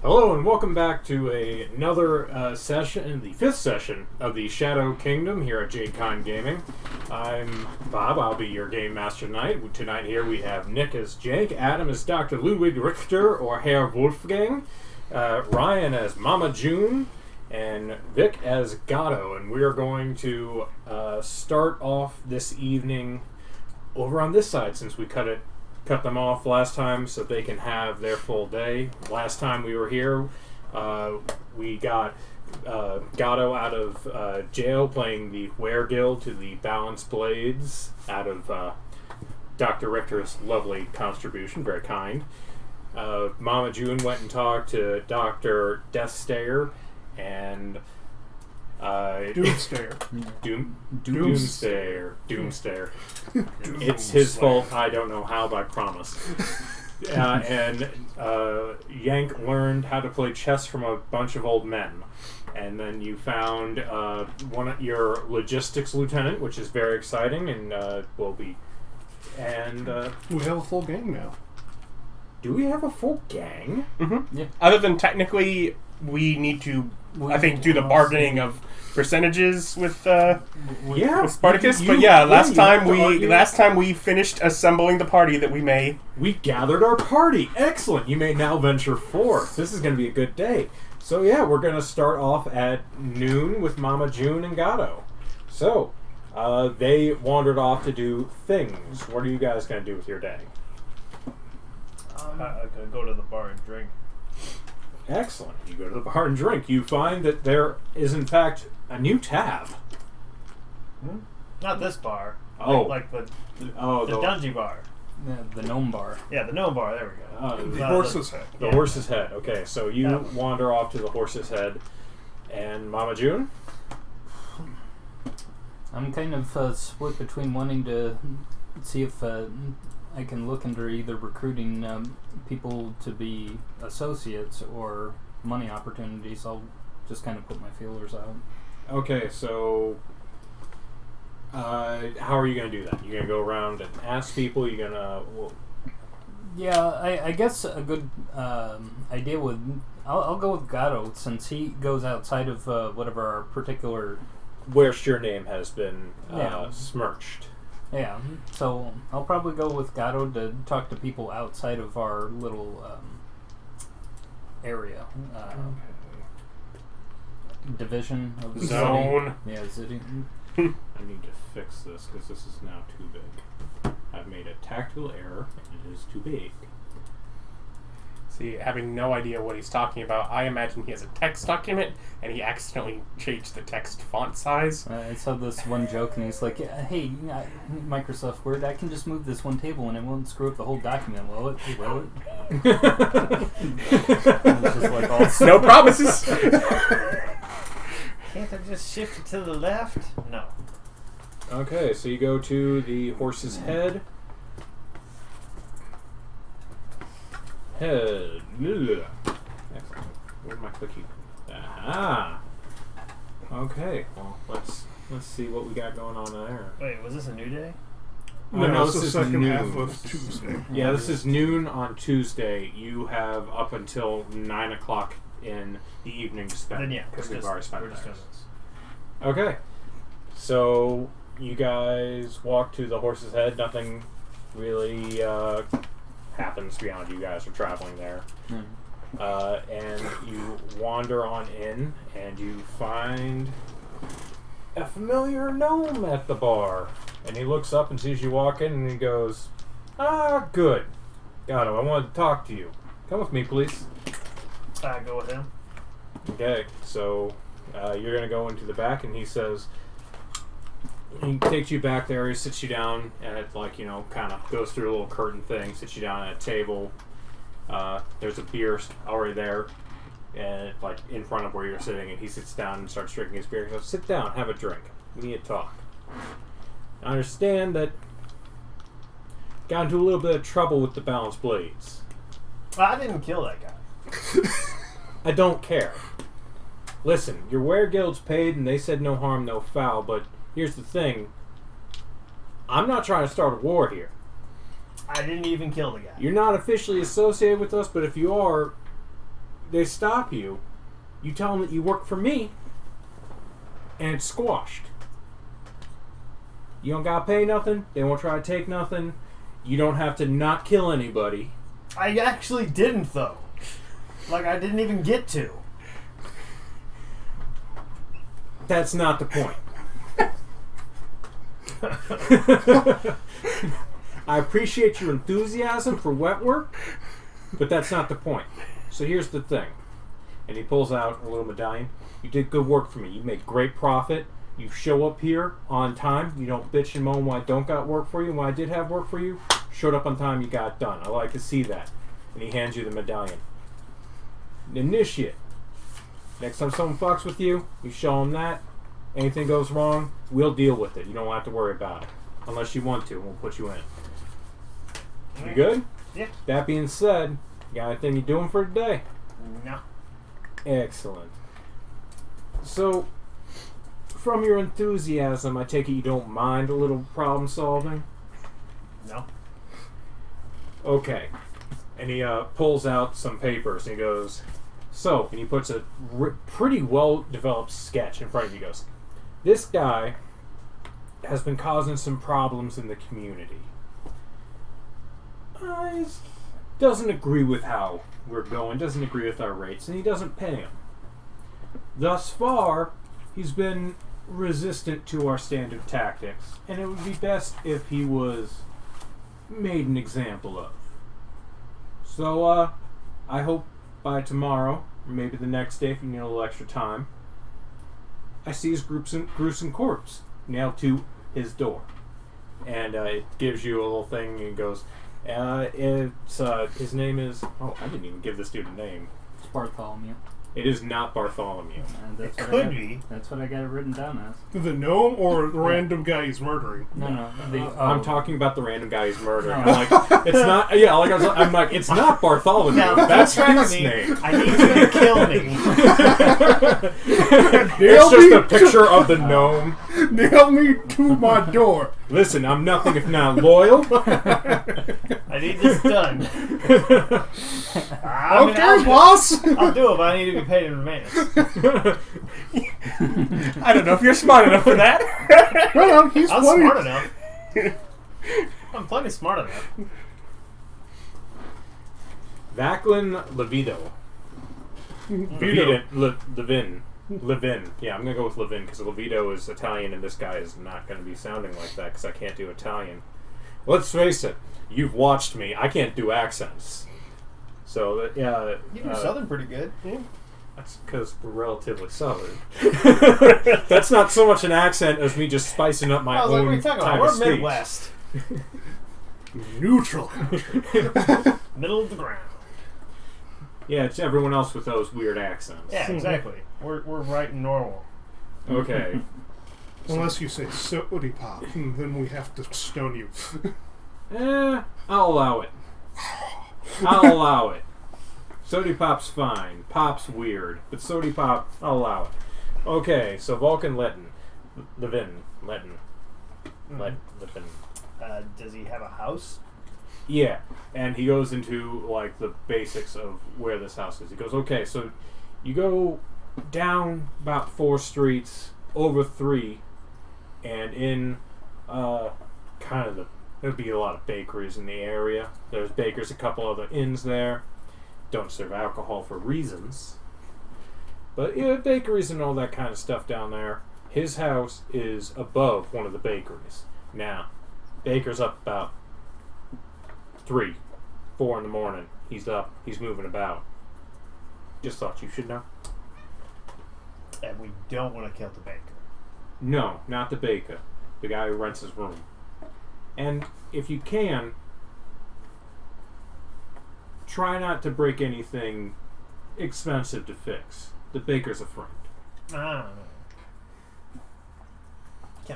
Hello and welcome back to another session, the fifth session of the Shadow Kingdom here at Jhank and Gaming. I'm Bob, I'll be your game master tonight. Tonight here we have Nick as Jhank, Adam as Dr. Ludwig, Richter or Herr Wolfgang, Ryan as Mama June, and Vic as Gato. And we are going to start off this evening over on this side since we cut them off last time so they can have their full day. Last time we were here, we got Gato out of jail playing the Weregill to the Balanced Blades out of Dr. Richter's lovely contribution, very kind. Mama June went and talked to Dr. Deathstayer and Doomstayer. Doomstayer. It's his fault. I don't know how, but I promise. And Jhank learned how to play chess from a bunch of old men. And then you found your logistics lieutenant, which is very exciting, and will be. And we have a full gang now. Do we have a full gang? Mm-hmm. Yeah. Other than technically, we need to, I think, do the bargaining of percentages with Spartacus. Last time we finished assembling the party that we made. We gathered our party. Excellent. You may now venture forth. This is going to be a good day. So yeah, we're going to start off at noon with Mama June and Gato. So they wandered off to do things. What are you guys going to do with your day? I'm going to go to the bar and drink. Excellent. You go to the bar and drink. You find that there is, in fact, a new tab. Not this bar. Oh. Like the Dungy bar. The gnome bar. Yeah, the gnome bar. There we go. The Horse's Head. The Horse's Head. Okay, so you wander off to the Horse's Head. And Mama June? I'm kind of split between wanting to see if I can look into either recruiting people to be associates or money opportunities. I'll just kind of put my feelers out. Okay, so how are you going to do that? You're going to go around and ask people? You're going to... Yeah, I guess a good idea would... I'll go with Gato, since he goes outside of whatever our particular... Where your name has been smirched. Yeah, so I'll probably go with Gato to talk to people outside of our little area. Division of the zone. City. Yeah, city. I need to fix this because this is now too big. I've made a tactical error and it is too big. See, having no idea what he's talking about, I imagine he has a text document and he accidentally changed the text font size. I saw this one joke and he's like, hey, Microsoft Word, I can just move this one table and it won't screw up the whole document, will it? Will it? It's just like all no promises! Can't I just shift it to the left? No. Okay, so you go to the Horse's Head. Head. Excellent. Where's my cookie? Aha! Okay, well, let's see what we got going on there. Wait, was this a new day? No, this is the second half of Tuesday. Yeah, this is noon on Tuesday. You have up until 9 o'clock in the evening to spend. Then because we've already spent we're just doing ours. this. Okay, so you guys walk to the Horse's Head. Nothing really happens beyond you guys are traveling there. And you wander on in, and you find a familiar gnome at the bar. And he looks up and sees you walk in, and he goes, good. Gato, I wanted to talk to you. Come with me, please. I go with him. Okay, so you're going to go into the back, and he says... He takes you back there, he sits you down, and it, kind of goes through a little curtain thing, sits you down at a table. There's a beer already there, and in front of where you're sitting, and he sits down and starts drinking his beer. He goes, sit down, have a drink. We need to talk. I understand that got into a little bit of trouble with the Balanced Blades. Well, I didn't kill that guy. I don't care. Listen, your Wereguild's paid, and they said no harm, no foul, but... Here's the thing. I'm not trying to start a war here. I didn't even kill the guy. You're not officially associated with us, but if you are, they stop you, you tell them that you work for me, and it's squashed. You don't gotta pay nothing. They won't try to take nothing. You don't have to not kill anybody. I actually didn't, though. Like, I didn't even get to. That's not the point. I appreciate your enthusiasm for wet work, but that's not the point. So here's the thing. And he pulls out a little medallion. You did good work for me. You made great profit. You show up here on time. You don't bitch and moan when I don't got work for you. And when I did have work for you, showed up on time, you got it done. I like to see that. And he hands you the medallion. Initiate. Next time someone fucks with you, you show them that. Anything goes wrong, we'll deal with it. You don't have to worry about it. Unless you want to, we'll put you in. You good? Yeah. That being said, you got anything you doing for today? No. Excellent. So, from your enthusiasm, I take it you don't mind a little problem solving? No. Okay. And he pulls out some papers and he goes, so, and he puts a pretty well-developed sketch in front of you. He goes, this guy has been causing some problems in the community. He doesn't agree with how we're going, doesn't agree with our rates, and he doesn't pay them. Thus far, he's been resistant to our standard tactics, and it would be best if he was made an example of. So, I hope by tomorrow, or maybe the next day if you need a little extra time, I see his gruesome corpse nailed to his door. And it gives you a little thing and it goes, his name is, I didn't even give this dude a name. It's Bartholomew. It is not Bartholomew. That's It what could I got, be. That's what I got it written down as. The gnome or the random guy he's murdering? No. I'm talking about the random guy he's murdering. No. I'm like, it's not, yeah, like I'm like, it's not Bartholomew. Now, That's distract his me. name. I need you to kill me. It's just a picture of the gnome. Nail me to my door. Listen, I'm nothing if not loyal. I need this done. Okay, boss. I'll do it, but I need to be paid in advance. I don't know if you're smart enough for that. Well, he's I'm funny. smart enough. I'm plenty smart enough. Vaclin Levido. Levin. Yeah, I'm going to go with Levin because Levido is Italian and this guy is not going to be sounding like that because I can't do Italian. Let's face it, you've watched me. I can't do accents. So, yeah. You do Southern pretty good. Yeah. That's because we're relatively Southern. That's not so much an accent as me just spicing up my I was like, own what are you talking type about? of We're speech. Midwest. Neutral country. Middle of the ground. Yeah, it's everyone else with those weird accents. Yeah, exactly. We're right and normal. Okay. Unless you say sody pop, then we have to stone you. I'll allow it. I'll allow it. Sody Pop's fine. Pop's weird. But Sody Pop, I'll allow it. Okay, so Vulcan Levin. Does he have a house? Yeah, and he goes into like the basics of where this house is. He goes, okay, so you go down about 4 streets, over 3, and in there'd be a lot of bakeries in the area. There's bakers, a couple other inns there. Don't serve alcohol for reasons. But yeah, bakeries and all that kind of stuff down there. His house is above one of the bakeries. Now, baker's up about 3, 4 in the morning. He's up. He's moving about. Just thought you should know. And we don't want to kill the baker. No, not the baker. The guy who rents his room. And if you can, try not to break anything expensive to fix. The baker's a friend. Can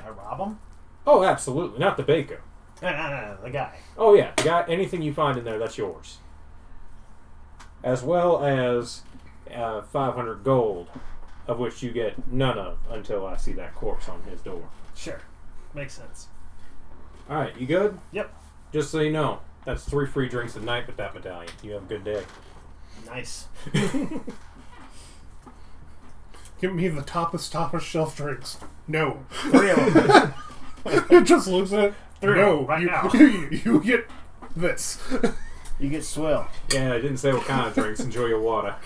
I rob him? Oh, absolutely. Not the baker. No, the guy. Oh, yeah. The guy, anything you find in there, that's yours. As well as 500 gold, of which you get none of until I see that corpse on his door. Sure. Makes sense. Alright, you good? Yep. Just so you know, that's 3 free drinks a night with that medallion. You have a good day. Nice. Give me the toppest shelf drinks. No. 3 of them. It just looks at it. 3 No, right now. You get this. You get swill. Yeah, I didn't say what kind of drinks. Enjoy your water.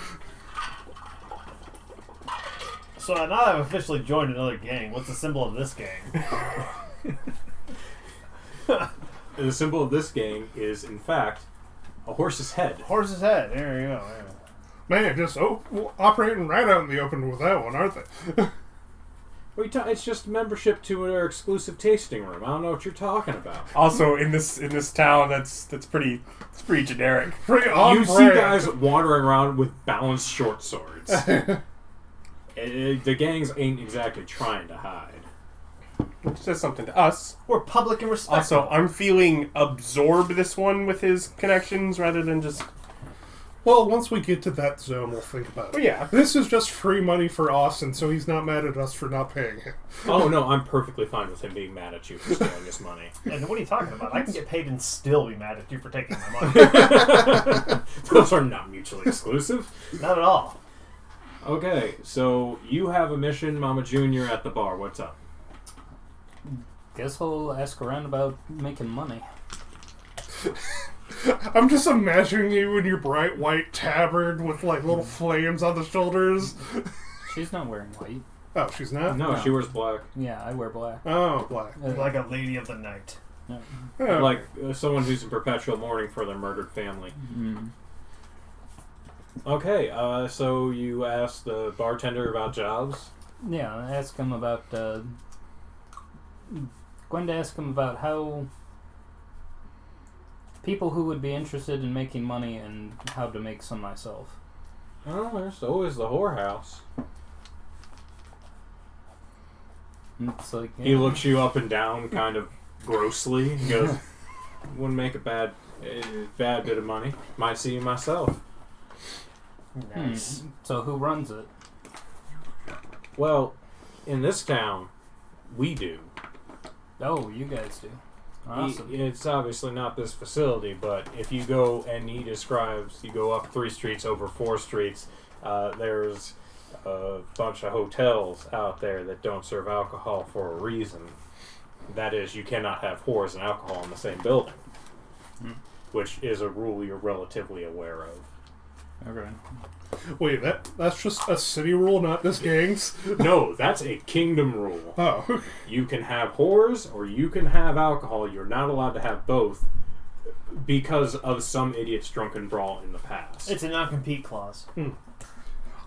So now that I've officially joined another gang, what's the symbol of this gang? The symbol of this gang is, in fact, a horse's head. Horse's head. There you go. Man, just operating right out in the open with that one, aren't they? It's just membership to our exclusive tasting room. I don't know what you're talking about. Also, in this town, that's pretty generic. Pretty on You see brand. guys wandering around with balanced short swords. The gangs ain't exactly trying to hide. Which says something to us. We're public and respectful. Also, I'm feeling absorb this one with his connections rather than just... Well, once we get to that zone, we'll think about it. Well, yeah. This is just free money for Austin, so he's not mad at us for not paying him. Oh, no, I'm perfectly fine with him being mad at you for stealing his money. And what are you talking about? I can get paid and still be mad at you for taking my money. Those are not mutually exclusive. Not at all. Okay, so you have a mission, Mama Junior, at the bar. What's up? Guess I'll ask around about making money. I'm just imagining you in your bright white tabard with like little flames on the shoulders. She's not wearing white. Oh, she's not? No, she wears black. Yeah, I wear black. Oh, black. Like a lady of the night. No. Oh. Like someone who's in perpetual mourning for their murdered family. Mm. Okay, so you asked the bartender about jobs? Yeah, I ask him about. Going to ask him about how people who would be interested in making money and how to make some myself. Oh, there's always the whorehouse. It's like He looks you up and down kind of grossly and goes, wouldn't make a bad bit of money. Might see you myself. Nice. So who runs it? Well, in this town, we do. Oh, you guys do. Awesome. It's obviously not this facility, but if you go and he describes, you go up 3 streets, over 4 streets, there's a bunch of hotels out there that don't serve alcohol for a reason. That is, you cannot have whores and alcohol in the same building, which is a rule you're relatively aware of. Okay. Wait, that's just a city rule, not this gang's? No, that's a kingdom rule. Oh. You can have whores or you can have alcohol. You're not allowed to have both because of some idiot's drunken brawl in the past. It's a non-compete clause.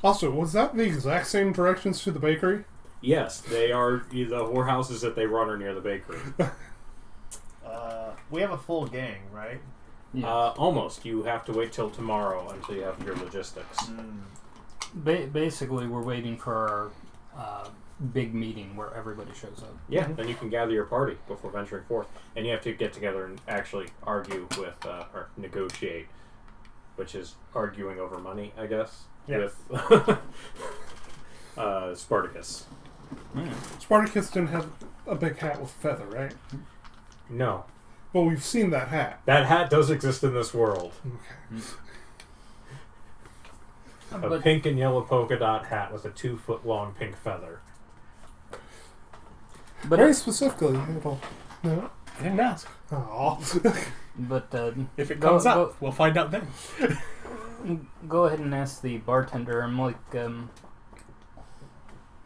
Also, was that the exact same directions to the bakery? Yes, they are. The whorehouses that they run are near the bakery. We have a full gang, right? Yeah. Almost. You have to wait till tomorrow until you have your logistics. Basically, we're waiting for our big meeting where everybody shows up. Yeah, then you can gather your party before venturing forth. And you have to get together and actually argue with, or negotiate, which is arguing over money, I guess, with Spartacus. Spartacus didn't have a big hat with a feather, right? No. Well, we've seen that hat. That hat does exist in this world. Okay. A pink and yellow polka dot hat with a 2-foot-long pink feather. But Very specifically, it'll... No? I didn't ask. Oh. But If it comes up, we'll find out then. go ahead and ask the bartender. I'm like,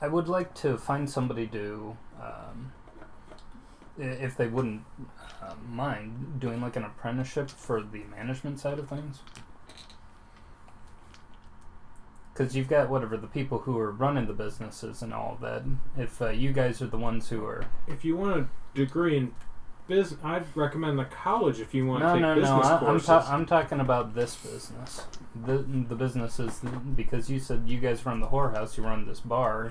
I would like to find somebody to, if they wouldn't mind, doing like an apprenticeship for the management side of things. Because you've got the people who are running the businesses and all of that. If you guys are the ones who are... If you want a degree in business, I'd recommend the college if you want to take business courses. I'm talking about this business. The businesses, because you said you guys run the whorehouse, you run this bar,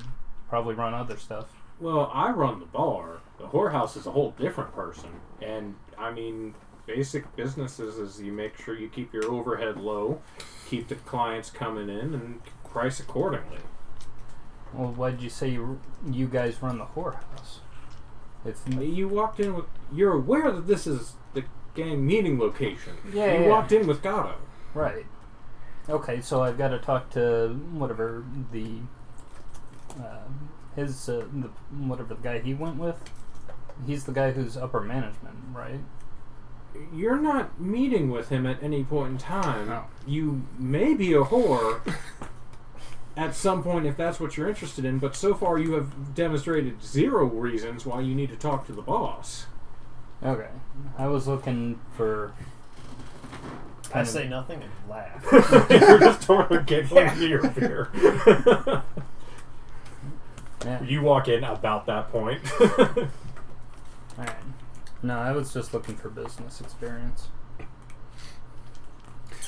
probably run other stuff. Well, I run the bar. The whorehouse is a whole different person. And, I mean, basic businesses is you make sure you keep your overhead low, keep the clients coming in, and price accordingly. Well, why'd you say you guys run the whorehouse? If you walked in with... You're aware that this is the gang meeting location. Yeah, you walked in with Gato. Right. Okay, so I've got to talk to whatever whatever the guy he went with. He's the guy who's upper management, right? You're not meeting with him at any point in time. Oh. You may be a whore at some point if that's what you're interested in, but so far you have demonstrated 0 reasons why you need to talk to the boss. Okay. I was looking for... I say nothing and laugh. You're just totally giggling to your beer. Yeah. You walk in about that point. Alright. No, I was just looking for business experience.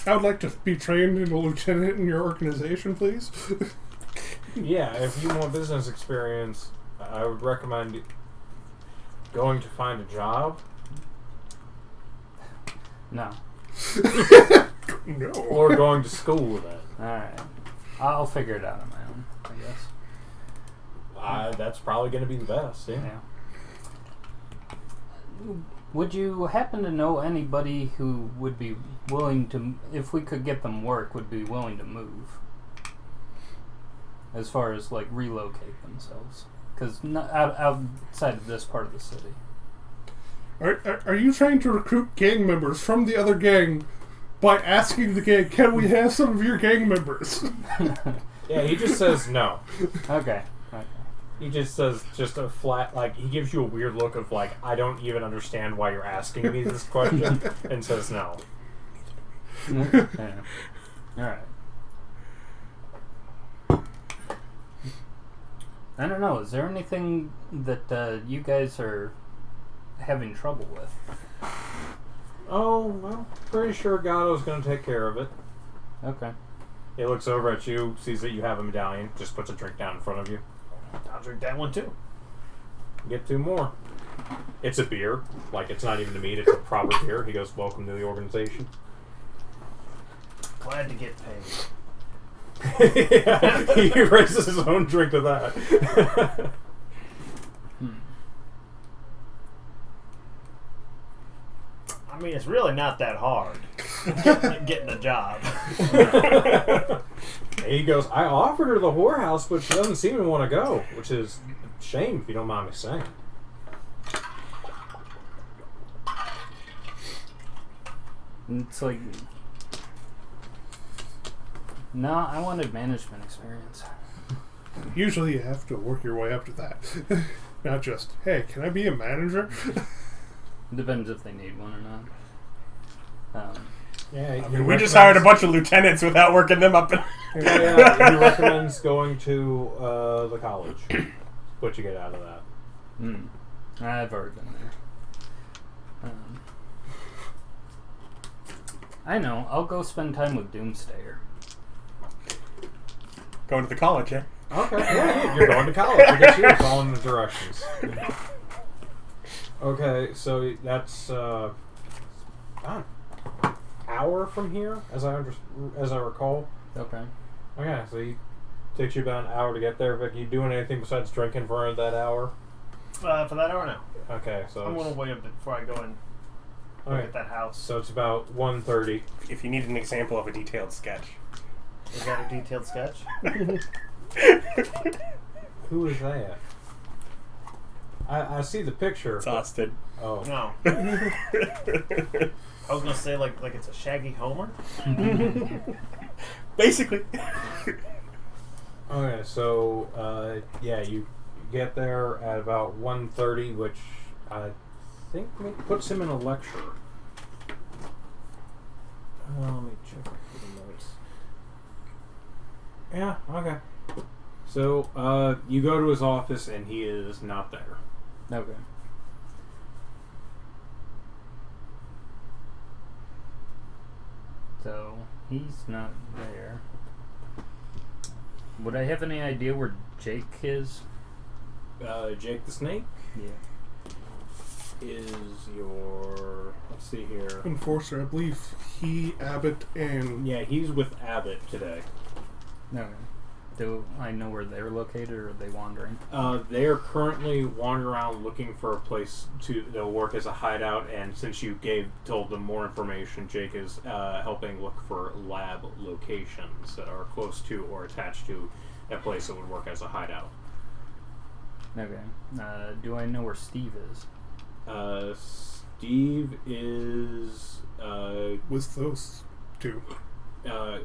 I would like to be trained in a lieutenant in your organization, please. Yeah, if you want business experience, I would recommend going to find a job. No. No. Or going to school with it. Alright. I'll figure it out on my own, I guess. That's probably going to be the best, yeah. Yeah. Would you happen to know anybody who would be willing to, if we could get them work, would be willing to move? As far as, like, relocate themselves. Because outside of this part of the city. Are you trying to recruit gang members from the other gang by asking the gang, can we have some of your gang members? Yeah, he just says no. Okay. He just says just a flat, like, he gives you a weird look of, like, I don't even understand why you're asking me this question, and says no. Yeah. Alright. I don't know, is there anything that you guys are having trouble with? Oh, well, pretty sure Gato's going to take care of it. Okay. He looks over at you, sees that you have a medallion, just puts a drink down in front of you. I'll drink that one too. Get 2 more. It's a beer. Like, it's not even a mead, it's a proper beer. He goes, welcome to the organization. Glad to get paid. Yeah, he raises his own drink to that. I mean, it's really not that hard getting a job. He goes, I offered her the whorehouse, but she doesn't seem to want to go, which is a shame if you don't mind me saying. It's like... No, I wanted management experience. Usually you have to work your way up to that. Not just, hey, can I be a manager? Depends if they need one or not. Yeah, We just hired a bunch of lieutenants without working them up. Yeah, he recommends going to the college. What you get out of that? I've already been there. I know. I'll go spend time with Doomstayer. Going to the college, eh? Okay, yeah, you're going to college. Look at you following the directions. Okay, so that's hour from here, as I recall. Okay. Okay, so it takes you about an hour to get there. Vic, you doing anything besides drinking for that hour? For that hour now. Okay, so I'm going to wait a bit before I go and look at that house. So it's about 1:30. If you need an example of a detailed sketch. Is that a detailed sketch? Who is that? I see the picture. It's Austin. Oh. No. I was going to say like it's a Shaggy Homer. Basically. Okay, so yeah, you get there at about 1:30, which I think puts him in a lecture. Let me check the notes. Yeah, okay. So you go to his office and he is not there. Okay. So, he's not there. Would I have any idea where Jake is? Jake the Snake Yeah. is your... Let's see here. Enforcer, I believe he, Abbott, and... Yeah, he's with Abbott today. Okay. Do I know where they're located, or are they wandering? They are currently wandering around looking for a place they'll work as a hideout, and since you told them more information, Jake is helping look for lab locations that are close to or attached to a place that would work as a hideout. Okay. Do I know where Steve is? Steve is... with those two.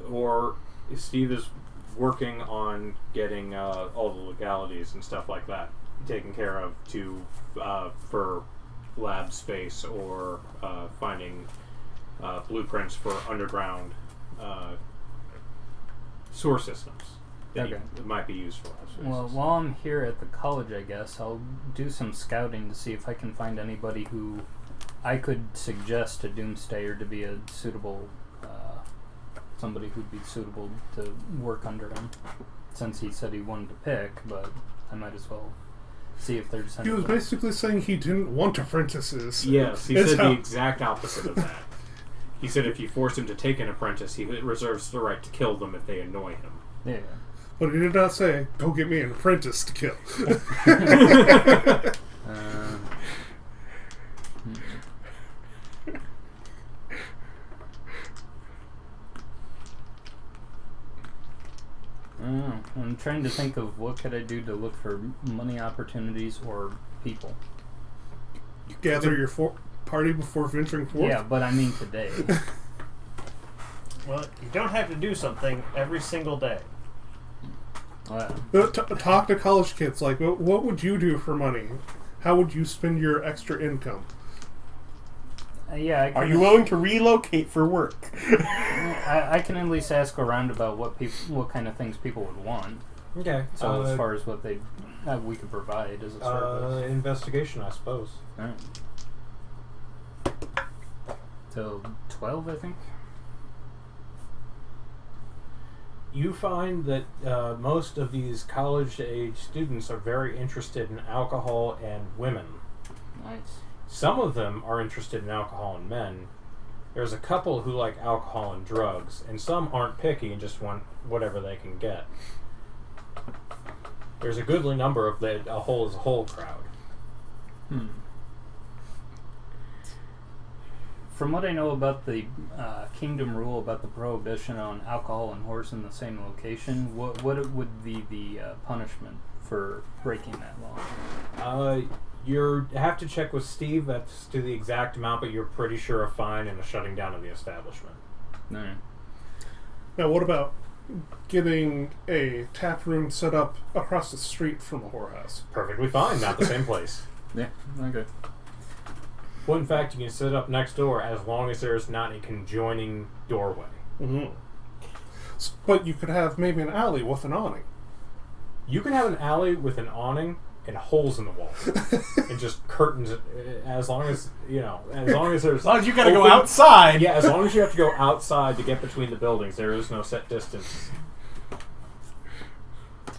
Or Steve is working on getting all the legalities and stuff like that taken care of for lab space, or finding blueprints for underground sewer systems that might be used for lab spaces. Well, while I'm here at the college, I guess I'll do some scouting to see if I can find anybody who I could suggest to Doomstayer to be a suitable somebody who'd be suitable to work under him, since he said he wanted to pick, but I might as well see if there's He was basically saying he didn't want apprentices. Yes, he said the exact opposite of that. He said if you force him to take an apprentice, he reserves the right to kill them if they annoy him. Yeah. But he did not say, go get me an apprentice to kill. I'm trying to think of what could I do to look for money opportunities or people. You gather your party before venturing forth? Yeah, but I mean today. Well, you don't have to do something every single day. Talk to college kids. Like, what would you do for money? How would you spend your extra income? Yeah. Are you willing to relocate for work? I can at least ask around about what kind of things people would want. Okay. So as far as what we could provide as a service. Investigation, I suppose. All right. So 12, I think. You find that most of these college-age students are very interested in alcohol and women. Nice. Some of them are interested in alcohol and men. There's a couple who like alcohol and drugs, and some aren't picky and just want whatever they can get. There's a goodly number of a whole crowd. From what I know about the kingdom rule about the prohibition on alcohol and horse in the same location, what would be the punishment for breaking that law? You have to check with Steve. That's to the exact amount, but you're pretty sure a fine and a shutting down of the establishment. No. Now, what about getting a tap room set up across the street from a whorehouse? Perfectly fine. Not the same place. Yeah. Okay. Well, in fact, you can set it up next door as long as there's not a conjoining doorway. Mm-hmm. But you could have maybe an alley with an awning. You can have an alley with an awning and holes in the wall, and just curtains. As long as there's. As long as you gotta go outside. Yeah, as long as you have to go outside to get between the buildings, there is no set distance.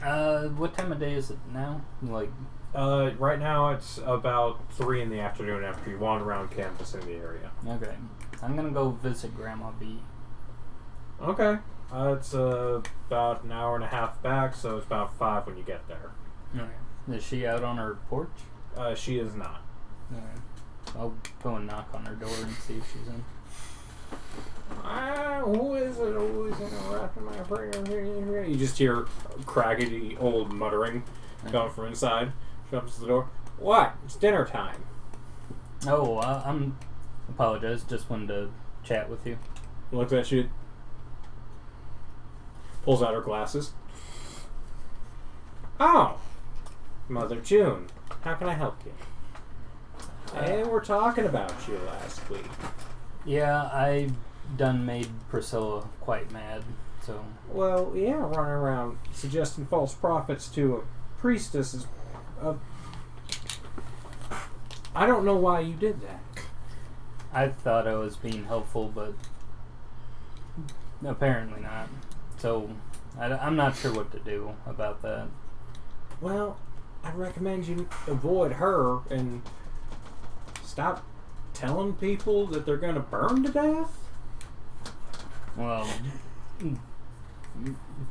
What time of day is it now? Like. Right now it's about 3 in the afternoon after you wander around canvassing the area. Okay. I'm gonna go visit Grandma B. Okay. It's about an hour and a half back, so it's about 5 when you get there. Okay. Is she out on her porch? She is not. Okay. I'll go and knock on her door and see if she's in. Who is it always interrupting my prayer? You just hear craggedy old muttering coming from inside. She opens the door. What? It's dinner time. Oh, I'm apologize. Just wanted to chat with you. Looks at you. Pulls out her glasses. Oh, Mother June, how can I help you? Hey, we're talking about you last week. Yeah, I done made Priscilla quite mad, so... Well, yeah, running around suggesting false prophets to a priestess is... I don't know why you did that. I thought I was being helpful, but apparently not. So, I'm not sure what to do about that. Well, I'd recommend you avoid her and stop telling people that they're going to burn to death. Well,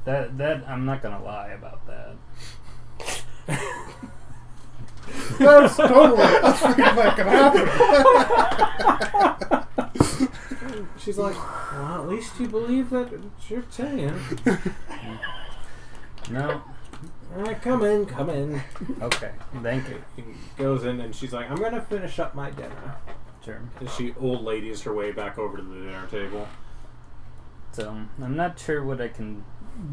That I'm not gonna lie about that. That's totally a thing that can happen. She's like, well, at least you believe that you're saying. No. Come in. Okay. Thank you. He goes in and she's like, I'm gonna finish up my dinner. Sure. And she old ladies her way back over to the dinner table. So I'm not sure what I can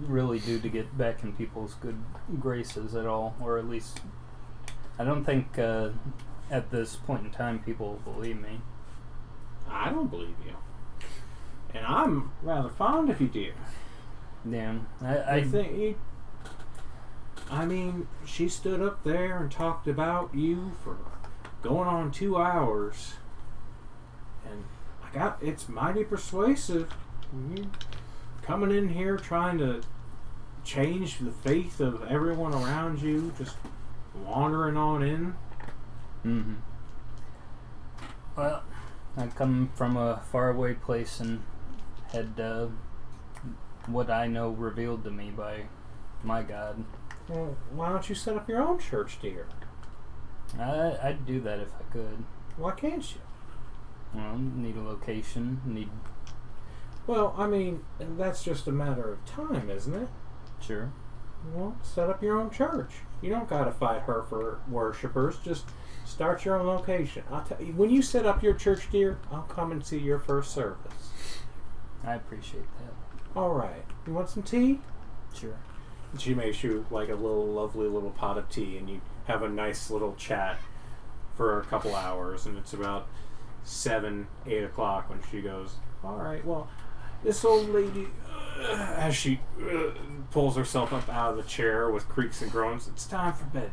really do to get back in people's good graces at all, or at least I don't think at this point in time people will believe me. I don't believe you. And I'm rather fond of you, dear. Yeah, I think you... I mean, she stood up there and talked about you for going on 2 hours. And it's mighty persuasive. You coming in here trying to change the faith of everyone around you, just wandering on in. Mm-hmm. Well, I come from a faraway place and had what I know revealed to me by my God. Well, why don't you set up your own church, dear? I'd do that if I could. Why can't you? Well, need a location, Well, I mean, that's just a matter of time, isn't it? Sure. Well, set up your own church. You don't gotta fight her for worshippers. Just start your own location. I'll tell you, when you set up your church, dear, I'll come and see your first service. I appreciate that. All right. You want some tea? Sure. And she makes you like a lovely little pot of tea, and you have a nice little chat for a couple hours, and it's about 7, 8 o'clock when she goes, all right, well, this old lady, as she pulls herself up out of the chair with creaks and groans, it's time for bed.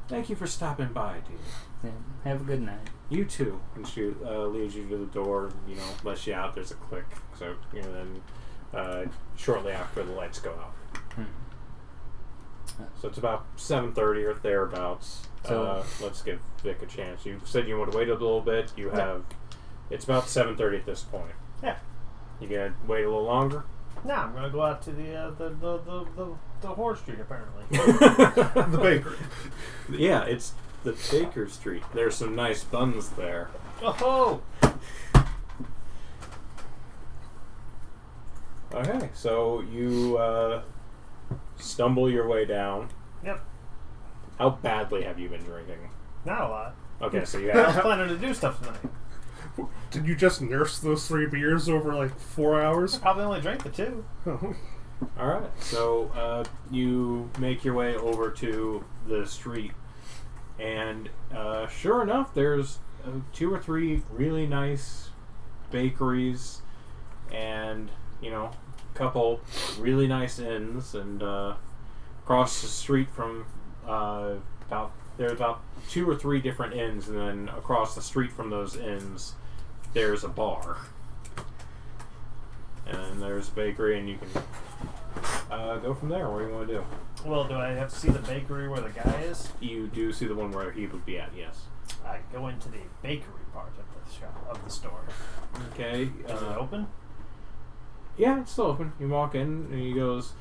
Thank you for stopping by, dear. Yeah, have a good night. You too. And she leads you to the door, lets you out. There's a click. So, then shortly after the lights go out. So it's about 7:30 or thereabouts. So let's give Vic a chance. You said you want to wait a little bit. You have... It's about 7:30 at this point. Yeah. You gonna wait a little longer? No, I'm gonna go out to the horse street apparently. The bakery. Yeah, it's the Baker Street. There's some nice buns there. Oh. Okay, so you stumble your way down. Yep. How badly have you been drinking? Not a lot. Okay, so you I was have... planning to do stuff tonight. Did you just nurse those 3 beers over like 4 hours? I probably only drank the 2. Alright, so you make your way over to the street, and sure enough, there's 2 or 3 really nice bakeries, and, a couple really nice inns, and across the street from there's about 2 or 3 different inns, and then across the street from those inns, there's a bar. And there's a bakery, and you can go from there. What do you want to do? Well, do I have to see the bakery where the guy is? You do see the one where he would be at, yes. I go into the bakery part of the shop, of the store. Okay. Is it open? Yeah, it's still open. You walk in, and he goes,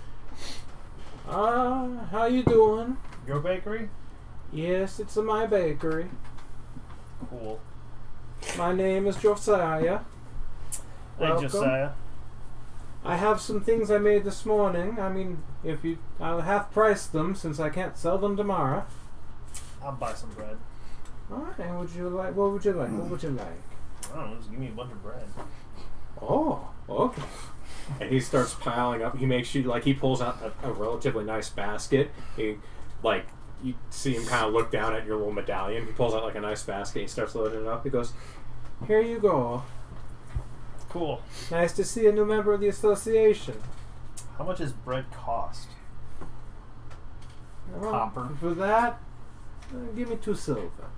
how you doing? Your bakery? Yes, it's my bakery. Cool. My name is Josiah. Hey, Welcome. Josiah. I have some things I made this morning. I mean, I'll half price them since I can't sell them tomorrow. I'll buy some bread. All right. What would you like? What would you like? I don't know, just give me a bunch of bread. Oh, okay. And he starts piling up. He makes you he pulls out a relatively nice basket. You see him kind of look down at your little medallion. He pulls out a nice basket. He starts loading it up. He goes, "Here you go. Cool. Nice to see a new member of the association." How much does bread cost? Well, Copper. For that, give me 2 silver.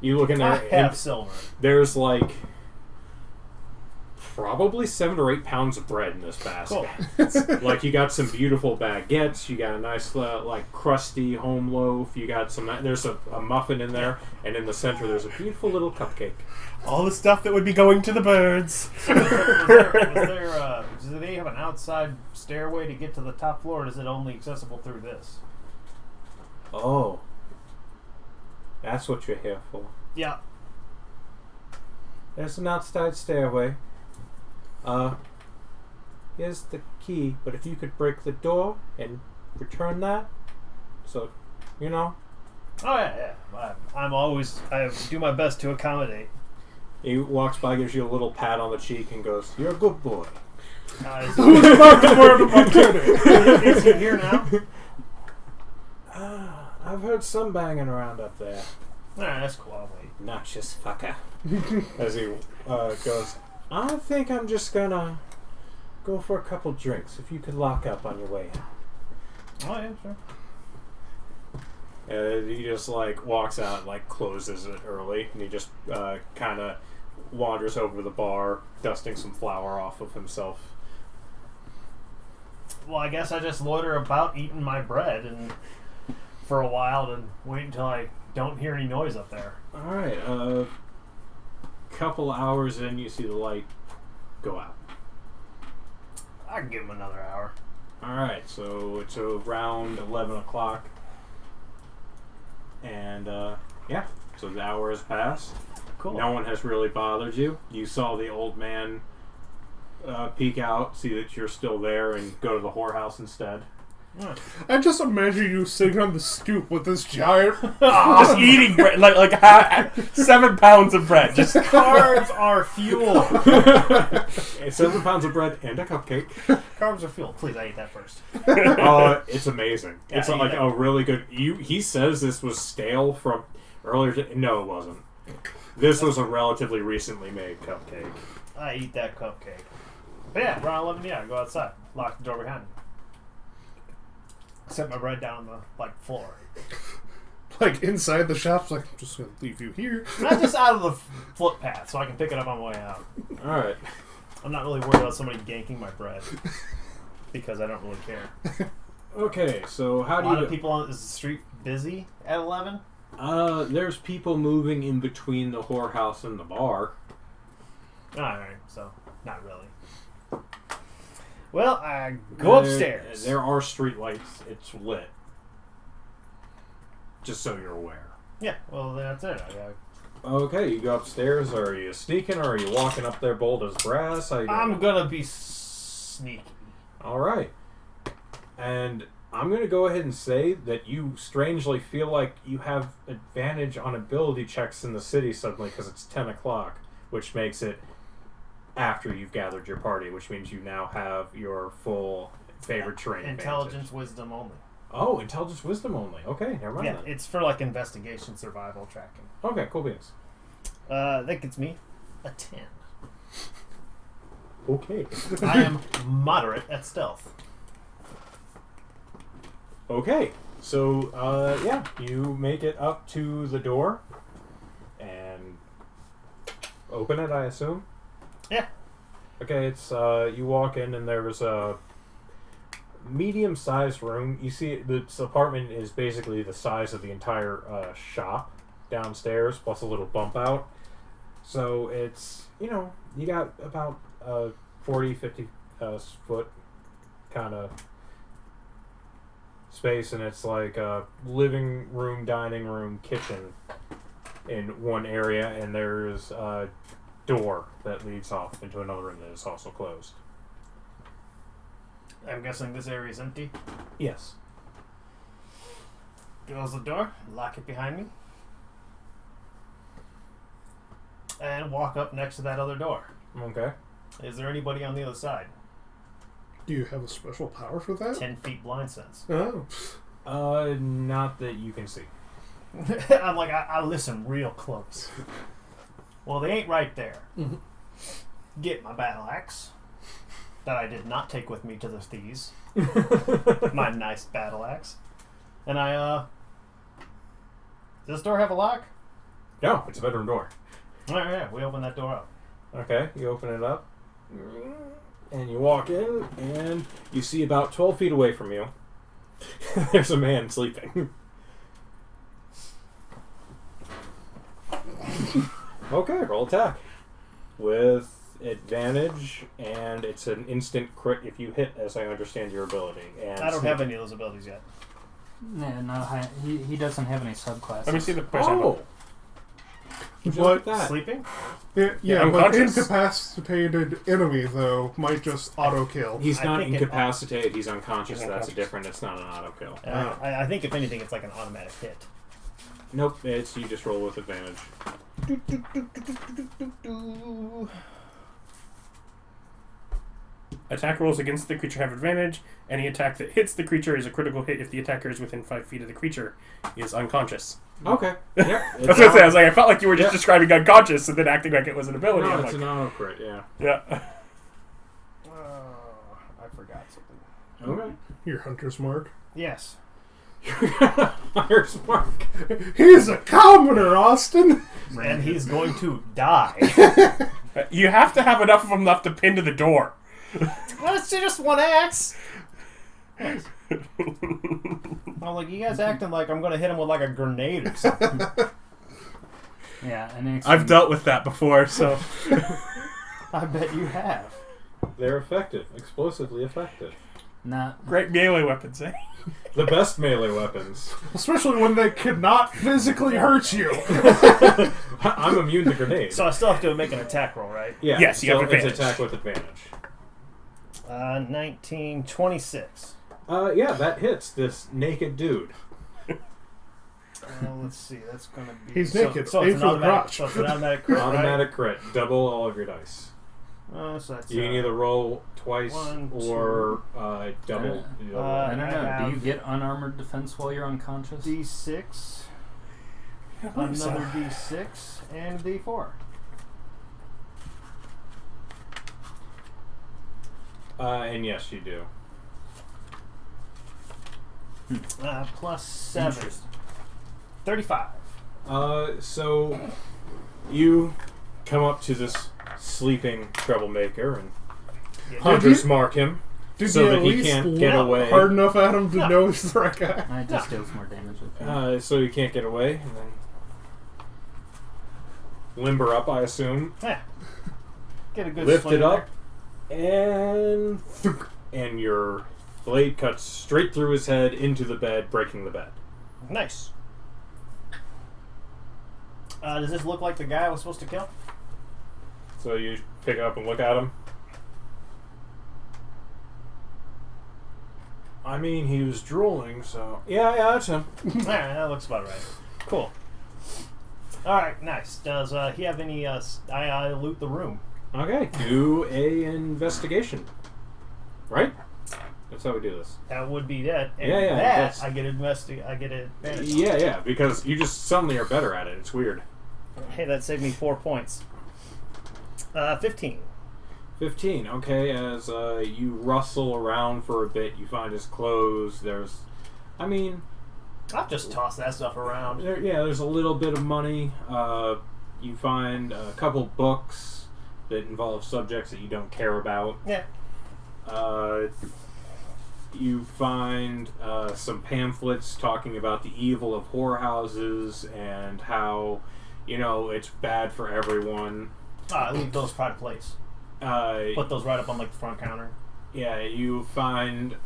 You look in there. I have silver. There's probably 7 or 8 pounds of bread in this basket. Cool. You got some beautiful baguettes. You got a nice crusty home loaf. You got some. There's a muffin in there, and in the center there's a beautiful little cupcake. All the stuff that would be going to the birds. Is it they have an outside stairway to get to the top floor, or is it only accessible through this? Oh. That's what you're here for. Yeah. There's an outside stairway. Here's the key, but if you could break the door and return that, so, you know. Oh, yeah. I do my best to accommodate. He walks by, gives you a little pat on the cheek, and goes, "You're a good boy." Who's about to murder my kid? Is he here now? I've heard some banging around up there. Alright, that's cool. I'll wait. Noxious fucker. As he goes, I think I'm just gonna go for a couple drinks. If you could lock up on your way out. Oh, yeah, sure. He just like walks out and like closes it early, and he just kind of wanders over the bar, dusting some flour off of himself. Well, I guess I just loiter about eating my bread and for a while and wait until I don't hear any noise up there. All right, couple hours in, you see the light go out. I can give him another hour. All right, so it's around 11 o'clock. And, yeah, so the hour has passed. Cool. No one has really bothered you. You saw the old man peek out, see that you're still there, and go to the whorehouse instead. I just imagine you sitting on the stoop with this giant. Just eating bread, like 7 pounds of bread. Just Carbs are fuel. 7 pounds of bread and a cupcake. Carbs are fuel. Please, I ate that first. It's amazing. Yeah, It's I like eat a really good. He says this was stale from earlier. No, it wasn't. This was a relatively recently made cupcake. I eat that cupcake. But yeah, around 11, I go outside. Lock the door behind me. Set my bread down on the floor. Like inside the shop's like, I'm just gonna leave you here. Not just out of the footpath, so I can pick it up on my way out. Alright. I'm not really worried about somebody ganking my bread. Because I don't really care. Okay, so how A do lot you... of people is the street busy at 11? There's people moving in between the whorehouse and the bar. Alright, so not really. Well, I go upstairs. There are street lights. It's lit. Just so you're aware. Yeah, well, that's it. Okay, you go upstairs. Are you sneaking or are you walking up there bold as brass? How you doing? I'm gonna be sneaky. Alright. And I'm going to go ahead and say that you strangely feel like you have advantage on ability checks in the city suddenly because it's 10 o'clock, which makes it after you've gathered your party, which means you now have your full favored terrain Intelligence, advantage. wisdom only. Oh, intelligence, wisdom only. Okay, never mind Yeah, then. it's for like investigation, survival, tracking. Okay, cool beans. That gets me a 10. Okay. I am moderate at stealth. Okay, so, yeah, you make it up to the door and open it, I assume? Yeah. Okay, it's, you walk in and there's a medium-sized room. You see, this apartment is basically the size of the entire shop downstairs, plus a little bump out. So it's, you know, you got about 40, 50 foot kind of space, and it's like a living room, dining room, kitchen in one area, and there's a door that leads off into another room that is also closed. I'm guessing this area is empty. Yes. Close the door, lock it behind me, and walk up next to that other door. Okay. Is there anybody on the other side? Do you have a special power for that? 10 feet blind sense. Oh. Not that you can see. I'm like, I listen real close. Well, they ain't right there. Mm-hmm. Get my battle axe that I did not take with me to the thieves. My nice battle axe. And does this door have a lock? No, it's a bedroom door. Alright, yeah, we open that door up. Okay, you open it up, and you walk in, and you see about 12 feet away from you, there's a man sleeping. Okay, roll attack. With advantage, and it's an instant crit if you hit, as I understand your ability. And I don't have any of those abilities yet. No, he doesn't have any subclasses. Let me see the Oh! Would you But- like that? Sleeping? Yeah, but unconscious. incapacitated enemy, though, might just auto-kill. He's I not think it- incapacitated, he's unconscious. He's That's unconscious. different. It's not an auto kill. I think if anything, it's like an automatic hit. Nope, it's you just roll with advantage. Attack rolls against the creature have advantage. Any attack that hits the creature is a critical hit if the attacker is within 5 feet of the creature is unconscious. Okay. Yep. That's what I said. I was like, I felt like you were just describing unconscious and then acting like it was an ability. No, I'm it's like, an auto crit, yeah. yeah. I forgot something. Okay. Your hunter's mark. Yes. Hunter's mark. He's a commoner, Austin! And he's going to die. You have to have enough of them left to pin to the door. Well, it's just one axe. Yes. I'm like, you guys acting like I'm going to hit him with like a grenade or something. Yeah, and I've dealt with that before, so. I bet you have. They're effective. Explosively effective. not. Great melee weapons, eh? The best melee weapons. Especially when they cannot physically hurt you. I'm immune to grenades. So I still have to make an attack roll, right? Yeah, Yes, you have so it's advantage. attack with advantage. 1926. Yeah, that hits this naked dude. Let's see, that's going to be... He's naked. So Aim it's for an the automatic, crotch. so it's an automatic crit, right? Automatic crit. Double all of your dice. So that's, You can either roll twice one, or double. I don't know. I Do you have- get unarmored defense while you're unconscious? D6, another D6, and D4. And yes, you do. Plus 7. 35. So you come up to this sleeping troublemaker and hunters mark him Did so you that at he least can't get look away. hard enough at him to know he's the right guy? It just deals more damage. I think. So he can't get away, and then limber up, I assume. Yeah. Get a good Lift swing it up, and your blade cuts straight through his head into the bed, breaking the bed. there. Nice. Does this look like the guy I was supposed to kill? So you pick it up and look at him. I mean, he was drooling, so... Yeah, that's him. Alright, that looks about right. Cool. Alright, nice. Does he have any... I loot the room. Okay, do a investigation. Right? That's how we do this. That would be that. And Yeah, that, that's- I get advantage. Yeah, because you just suddenly are better at it. It's weird. Hey, that saved me 4 points. 15. 15, okay, as you rustle around for a bit, you find his clothes. There's... I mean... I'll just toss that stuff around. there's a little bit of money. You find a couple books that involve subjects that you don't care about. Yeah. You find some pamphlets talking about the evil of whorehouses and how, it's bad for everyone. I leave those pride of place. Put those right up on like the front counter. Yeah, you find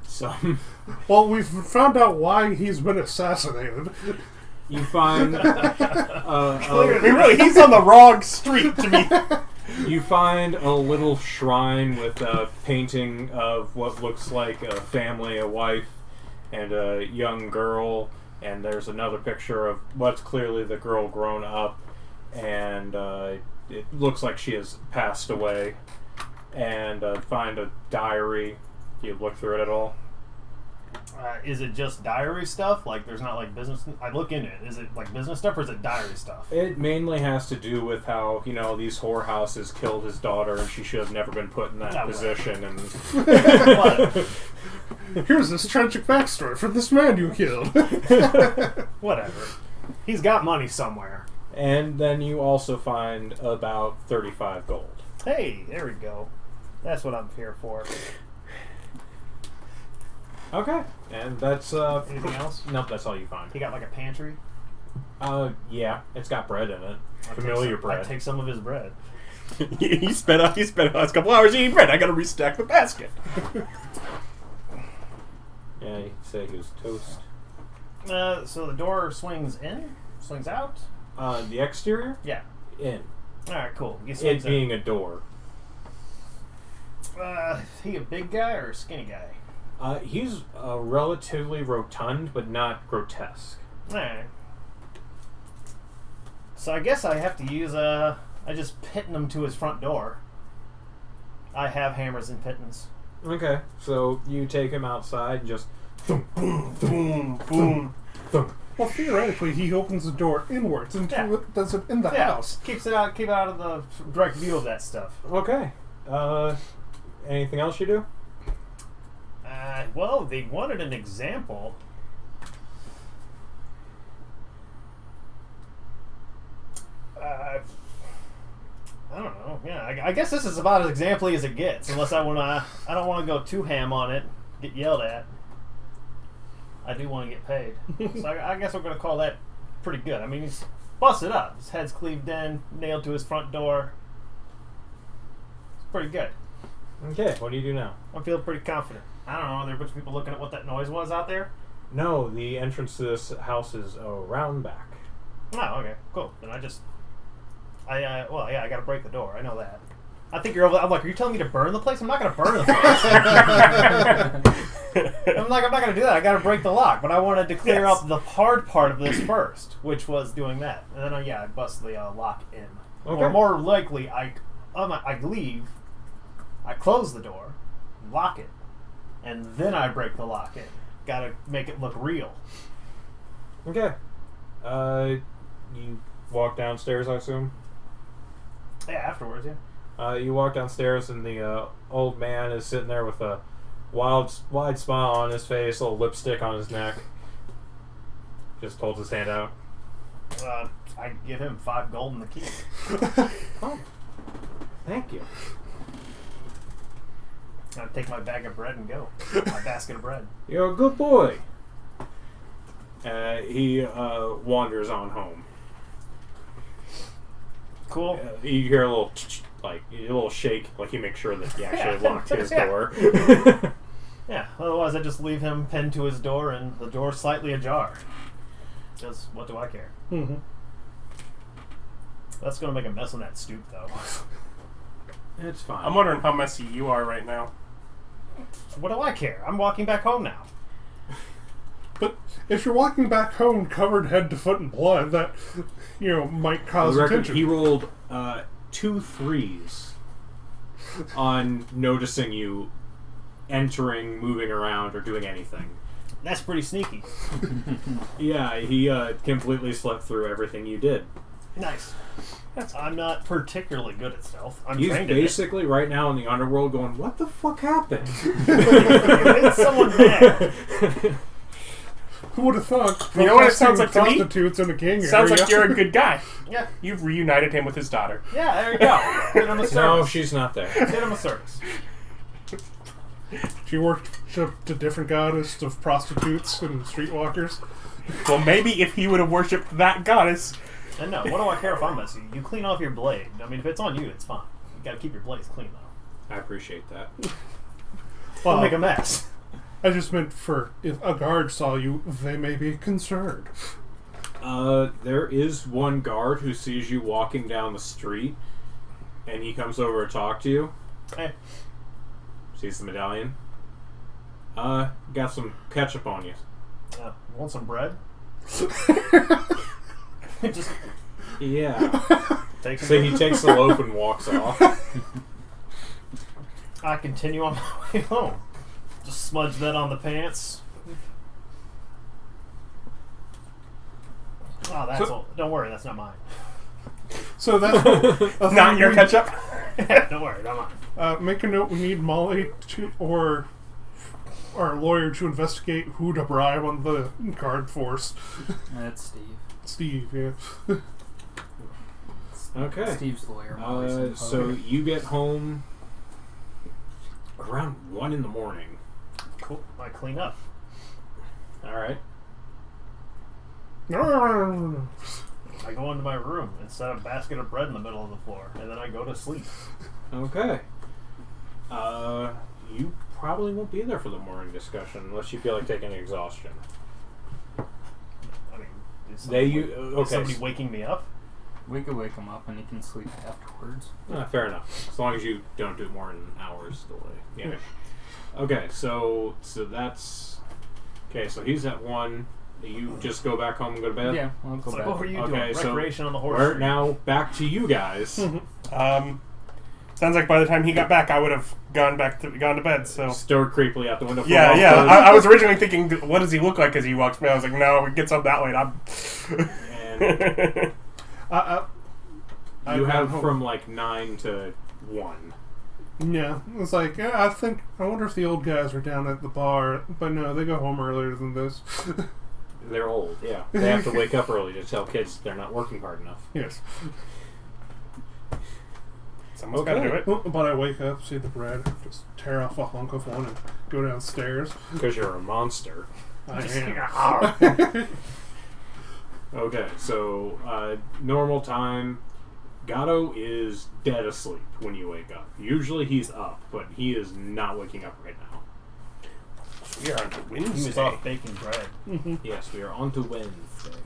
some... Well, we've found out why he's been assassinated. You find... Really, he's on the wrong street to me. You find a little shrine with a painting of what looks like a family, a wife, and a young girl, and there's another picture of what's clearly the girl grown up, and it looks like she has passed away. And find a diary. You look through it at all? Is it just diary stuff? Like, there's not like business... I look into it. Is it like business stuff or is it diary stuff? It mainly has to do with how, these whorehouses killed his daughter and she should have never been put in that Oh, position. And Here's this tragic backstory for this man you killed. Whatever. He's got money somewhere. And then you also find about 35 gold. Hey, there we go. That's what I'm here for. Okay. And that's... Anything else? Nope, that's all you find. He got like a pantry. Yeah, it's got bread in it. I Familiar take bread. some of his bread. He spent the last couple hours eating bread. I gotta restack the basket. Yeah, you could say he was toast. So the door swings in, swings out. The exterior? Yeah. In. All right, cool. He It swings in. being a door. He a big guy or a skinny guy? He's relatively rotund, but not grotesque. All right. So I guess I have to use I just pitting him to his front door. I have hammers and pittons. Okay, so you take him outside and just thump, boom, Boom, boom. thump. Well, theoretically, he opens the door inwards and does it in the house. Keep it out of the direct view of that stuff. Okay. Anything else you do? Well, they wanted an example. I don't know. Yeah, I guess this is about as example as it gets. Unless I don't want to go too ham on it, get yelled at. I do want to get paid, so I guess we're gonna call that pretty good. I mean, he's busted up. His head's cleaved in, nailed to his front door. It's pretty good. Okay, what do you do now? I'm feeling pretty confident. I don't know. Are there a bunch of people looking at what that noise was out there? No, the entrance to this house is around back. Oh, okay, cool. Then I gotta break the door. I know that. I think you're. I'm like, are you telling me to burn the place? I'm not gonna burn the place. I'm not gonna do that. I gotta break the lock. But I wanted to clear up the hard part of this first, which was doing that. And then I bust the lock in. Okay. Or more likely, I leave. I close the door, lock it, and then I break the lock in. Gotta make it look real. Okay. You walk downstairs, I assume? Yeah, afterwards, yeah. You walk downstairs and the old man is sitting there with a wide smile on his face, a little lipstick on his neck. Just holds his hand out. I give him 5 gold in the key. Oh, thank you. I take my bag of bread and go. My basket of bread. You're a good boy. He wanders on home. Cool. You hear a little like a little shake, like he makes sure that he actually locked his Yeah. door. Yeah, otherwise I just leave him pinned to his door and the door slightly ajar. Because what do I care? Mm-hmm. That's going to make a mess on that stoop, though. It's fine. I'm wondering how messy you are right now. What do I care? I'm walking back home now. But if you're walking back home covered head to foot in blood, that might For cause the record, attention. he rolled 2 3s on noticing you entering, moving around, or doing anything. That's pretty sneaky. Yeah, he completely slept through everything you did. Nice. I'm not particularly good at stealth. I'm He's trained in basically right now in the underworld going, what the fuck happened? it. It's someone mad. Who would have thought? You know what it sounds like to me? Prostitutes in a gang Sounds area. like you're a good guy. Yeah. You've reunited him with his daughter. Yeah, there you go. Did him a service. No, she's not there. Did him a service. She worshipped a different goddess of prostitutes and streetwalkers. Well, maybe if he would have worshipped that goddess. And no, what do I care if I'm messy? You clean off your blade. I mean, if it's on you, it's fine. You gotta keep your blades clean, though. I appreciate that. Don't make a mess. I just meant for if a guard saw you, they may be concerned. There is one guard who sees you walking down the street, and he comes over to talk to you. Hey. Sees the medallion. Got some ketchup on you. Want some bread? Just Yeah. take some So bread. he takes the loaf and walks off. I continue on my way home. Just smudge that on the pants. Oh, that's all. Don't worry, that's not mine. So that's Not your ketchup. Don't worry, not mine. Make a note. We need Molly or our lawyer to investigate who to bribe on the guard force. That's Steve. Steve, yeah. Okay. Steve's lawyer. Molly's So you get home around 1 in the morning. Cool. I clean up. All right. I go into my room and set a basket of bread in the middle of the floor, and then I go to sleep. Okay. You probably won't be there for the morning discussion unless you feel like taking exhaustion. I mean, is somebody waking me up? We could wake him up and he can sleep afterwards. Fair enough. As long as you don't do it more than hours delay. Yeah. Okay, so that's... Okay, so he's at 1. You just go back home and go to bed? Yeah, I'll go So back. what were you doing? Recreation on the horse We're street. now back to you guys. Sounds like by the time he got back, I would have gone to bed. So Still creepily out the window. yeah. I was originally thinking, what does he look like as he walks by? I was like, no, it gets up that late. And you have from like 9 to 1. Yeah, it's like, I wonder if the old guys are down at the bar, but no, they go home earlier than this. They're old, yeah. They have to wake up early to tell kids they're not working hard enough. Yes. Someone's got to do it. But I wake up, see the bread, just tear off a hunk of one and go downstairs. Because you're a monster. I am. Okay, so normal time, Gato is dead asleep when you wake up. Usually he's up, but he is not waking up right now. We are on to Wednesday. He was off baking bread. Yes, we are on to Wednesday.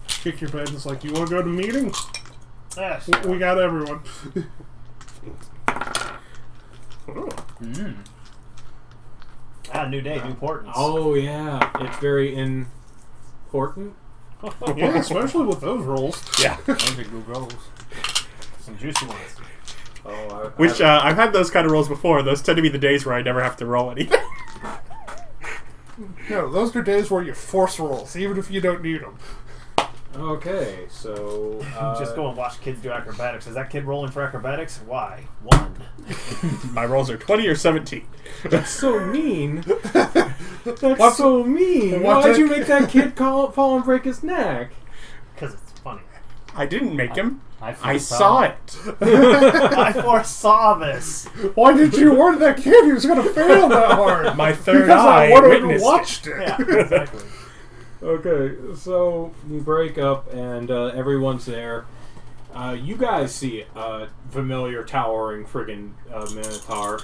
Kick your bed and it's like, you want to go to the meeting? Yes. We got everyone. New day, new importance. Oh yeah, it's very important. Yeah, especially with those rolls. Yeah. Those are good rolls. Some juicy ones. Oh, I've had those kind of rolls before. Those tend to be the days where I never have to roll anything. No, those are days where you force rolls, even if you don't need them. Okay, so Just go and watch kids do acrobatics. Is that kid rolling for acrobatics? Why? 1. My rolls are 20 or 17. That's so mean. That's so mean. What's Why'd it- you make that kid fall and break his neck? Because it's funny. I didn't make him. I foresaw saw it. I foresaw this. Why did you warn that kid he was going to fail that hard? My third Because eye I wanted to witnessed watched it. Yeah, exactly. Okay, so you break up and everyone's there. You guys see a familiar towering friggin' Minotaur.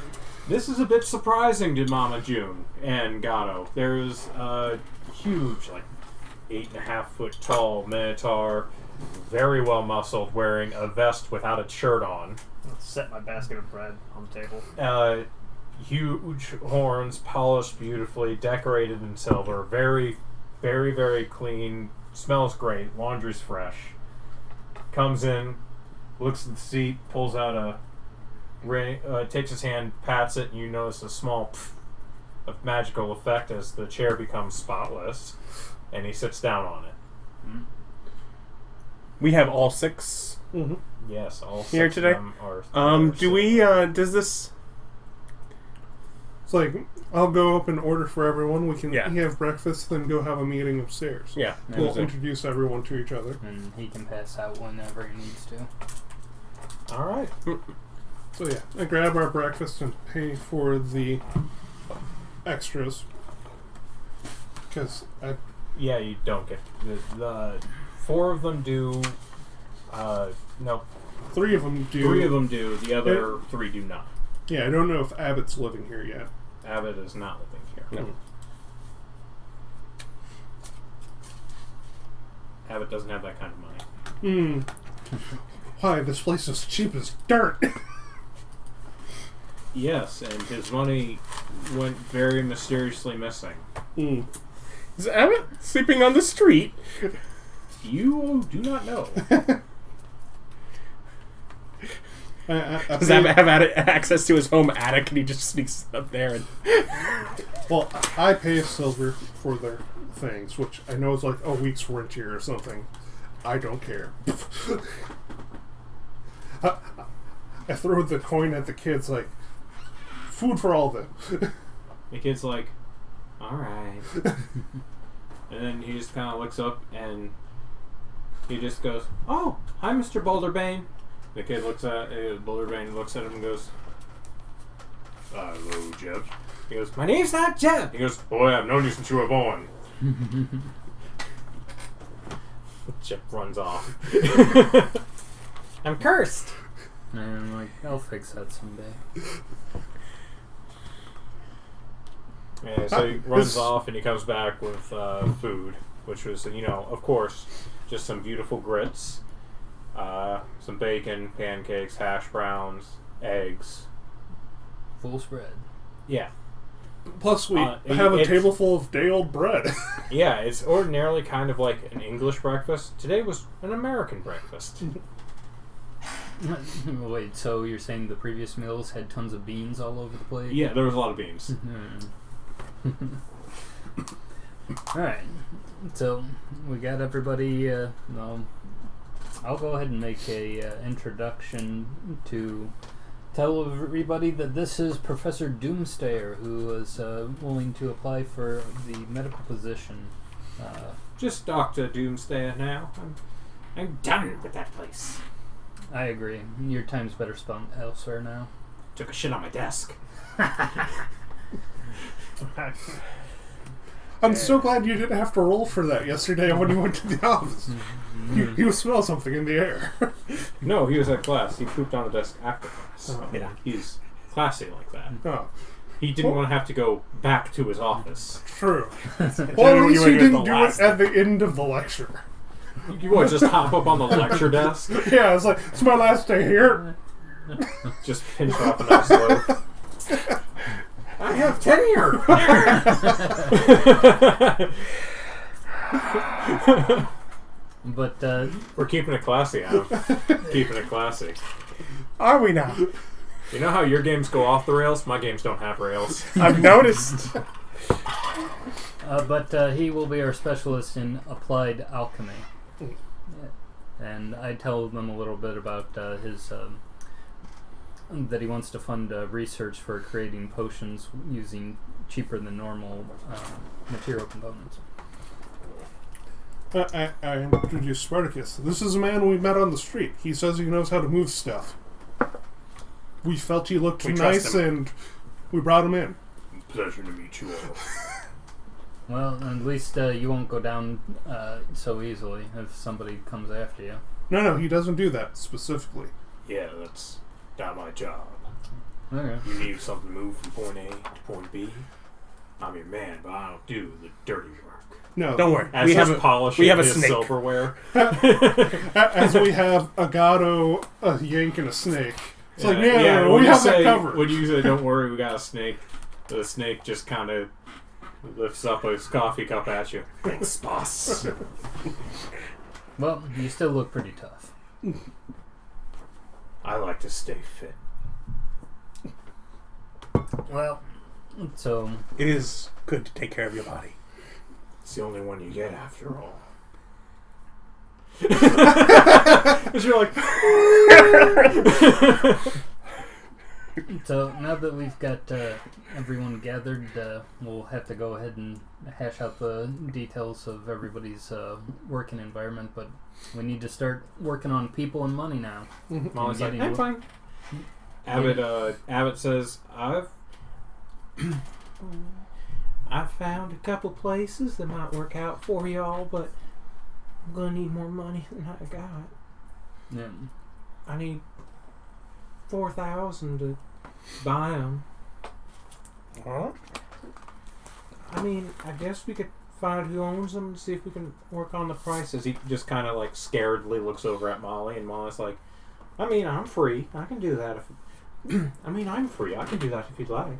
This is a bit surprising to Mama June and Gato. There's a huge, like 8.5 foot tall Minotaur, very well muscled, wearing a vest without a shirt on. Let's set my basket of bread on the table. Huge horns, polished beautifully, decorated in silver, very, very, very clean, smells great, laundry's fresh. Comes in, looks at the seat, pulls out a ring, takes his hand, pats it, and you notice a small pff of magical effect as the chair becomes spotless, and he sits down on it. We have all 6 Mm-hmm. Yes, all here 6 today. of them are. Do we? Does this? It's like, I'll go up and order for everyone. We can Yeah. have breakfast, then go have a meeting upstairs. Yeah. We'll introduce everyone to each other. And he can pass out whenever he needs to. All right. So yeah, I grab our breakfast and pay for the extras. Because Yeah, you don't get the 4 of them do. No, 3 of them do. 3 of them do. The other 3 do not. Yeah, I don't know if Abbott's living here yet. Abbott is not living here. No. Abbott doesn't have that kind of money. Why, this place is cheap as dirt. Yes, and his money went very mysteriously missing. Is Abbott sleeping on the street? You do not know. Does Abbott have access to his home attic and he just sneaks up there? And Well, I pay silver for their things, which I know is like a week's rent here or something. I don't care. I throw the coin at the kids like, food for all of them. The kid's like, alright. And then he just kind of looks up and he just goes, oh, hi, Mr. Boulderbane. The kid looks at Boulderbane, looks at him and goes, hello, Jeb. He goes, my name's not Jeb. He goes, boy, I've known you since you were born. Chip runs off. I'm cursed. And I'm like, I'll fix that someday. Yeah, so he runs off and he comes back with food, which was, of course, just some beautiful grits, some bacon, pancakes, hash browns, eggs. Full spread. Yeah. Plus, we have a table full of day-old bread. Yeah, it's ordinarily kind of like an English breakfast. Today was an American breakfast. Wait, so you're saying the previous meals had tons of beans all over the plate? Yeah, there was a lot of beans. Alright, so we got everybody, I'll go ahead and make a introduction to tell everybody that this is Professor Doomstayer, who is willing to apply for the medical position. Just Dr. Doomstayer now. I'm done with that place. I agree. Your time's better spent elsewhere now. Took a shit on my desk. I'm so glad you didn't have to roll for that yesterday when you went to the office. You smell something in the air. No, he was at class. He pooped on the desk after class. Oh. Yeah, he's classy like that. Oh, He didn't want to have to go back to his office. true. Well, at least you didn't do it at the end of the lecture. You would just hop up on the lecture desk, Yeah, it's like, it's my last day here. just pinch off a nice loaf. I have tenure! But, We're keeping it classy, Adam. Keeping it classy. Are we now? You know how your games go off the rails? My games don't have rails. I've noticed. but he will be our specialist in applied alchemy. And I tell them a little bit about his that he wants to fund research for creating potions using cheaper than normal material components. I introduced Spartacus. This is a man we met on the street. He says he knows how to move stuff. We felt he looked nice and we brought him in. Pleasure to meet you all. Well, at least you won't go down so easily if somebody comes after you. No, he doesn't do that specifically. Yeah, that's not my job. Okay. You need something to move from point A to point B. I'm your man, but I don't do the dirty work. No. Don't worry. As he's polishing his snake. silverware. As we have a Gato, a Yank, and a snake. It's like, when we you have say, that covered. When you say, don't worry, we got a snake, the snake just kind of lifts up his coffee cup at you. Thanks, boss. Well, you still look pretty tough. I like to stay fit. Well, so... It is good to take care of your body. It's the only one you get after all. Because you're like... So now that we've got everyone gathered, we'll have to go ahead and hash out the details of everybody's working environment, but we need to start working on people and money now. Molly's like, Getting I'm fine. Abbott says, I've found a couple places that might work out for y'all, but I'm going to need more money than I got. Yeah. I need 4,000 to buy them. Huh? I mean, I guess we could find who owns them and see if we can work on the prices. He just kind of like scaredly looks over at Molly, and Molly's like, I mean, I'm free. I can do that if... I'm free. I can do that if you'd like.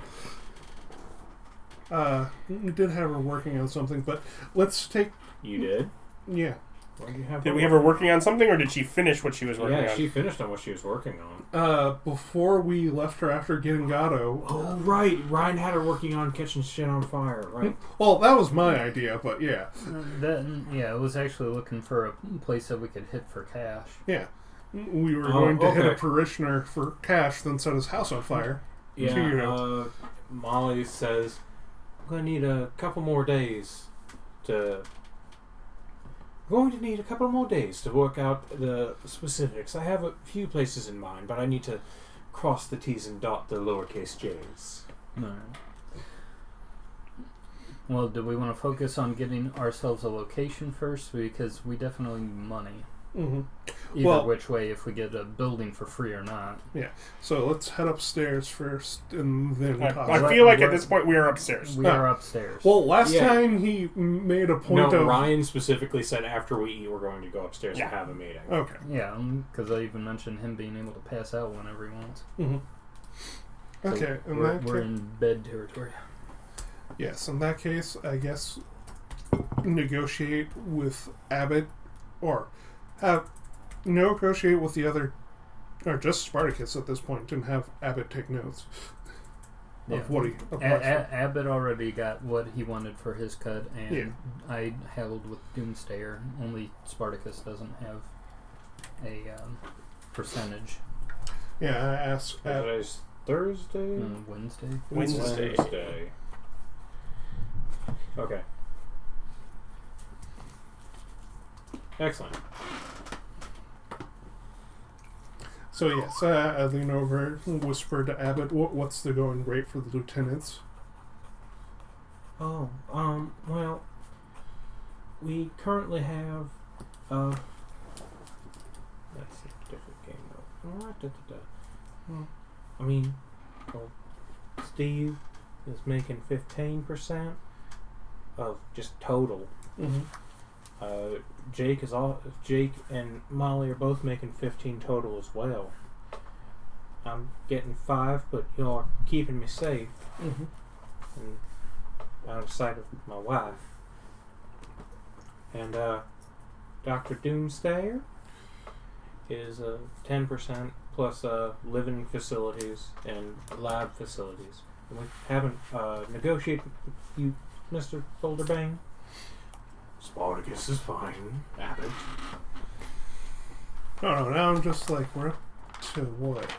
We did have her working on something, but let's take... You did? Yeah. What do you have Did we have her working on something, or did she finish what she was working on? Yeah, she finished on what she was working on. Before we left her after getting Gato... Oh, right. Ryan had her working on catching shit on fire, right? Well, that was my idea, but yeah. It was actually looking for a place that we could hit for cash. Yeah. We were going to hit a parishioner for cash, then set his house on fire. Yeah, Molly says, I'm going to need a couple more days to... going to need a couple more days to work out the specifics. I have a few places in mind, but I need to cross the T's and dot the lowercase J's. Alright. Well, do we want to focus on getting ourselves a location first? Because we definitely need money. Mm-hmm. Either which way, if we get a building for free or not. Yeah. So let's head upstairs first, and then talk. I feel like at this point we are upstairs. We are upstairs. Well, last time he made a point of... Ryan specifically said after we eat, we're going to go upstairs and have a meeting. Okay. Yeah, because I even mentioned him being able to pass out whenever he wants. Mm-hmm. Okay. So we're in bed territory. Yes, in that case, I guess negotiate with Abbott, or negotiate with the other, or just Spartacus at this point, and have Abbott take notes of what he... Abbott already got what he wanted for his cut, and I held with Doomstayer. Only Spartacus doesn't have a percentage. Yeah, I asked... Today's Thursday? Wednesday. Okay. Excellent. So yes, I lean over and whisper to Abbott, what's the going rate for the lieutenants? Oh, well, we currently have, let's see, different game mode. I mean, well, Steve is making 15% of just total. Mm-hmm. Jake and Molly are both making 15 total as well. I'm getting 5, but y'all are keeping me safe Mm-hmm. and out of sight of my wife. And Dr. Doomstayer is 10% plus living facilities and lab facilities. And we haven't negotiated with you, Mr. Boulderbane. Spartacus is fine, Abbott. No, now I'm just like, we're up to what?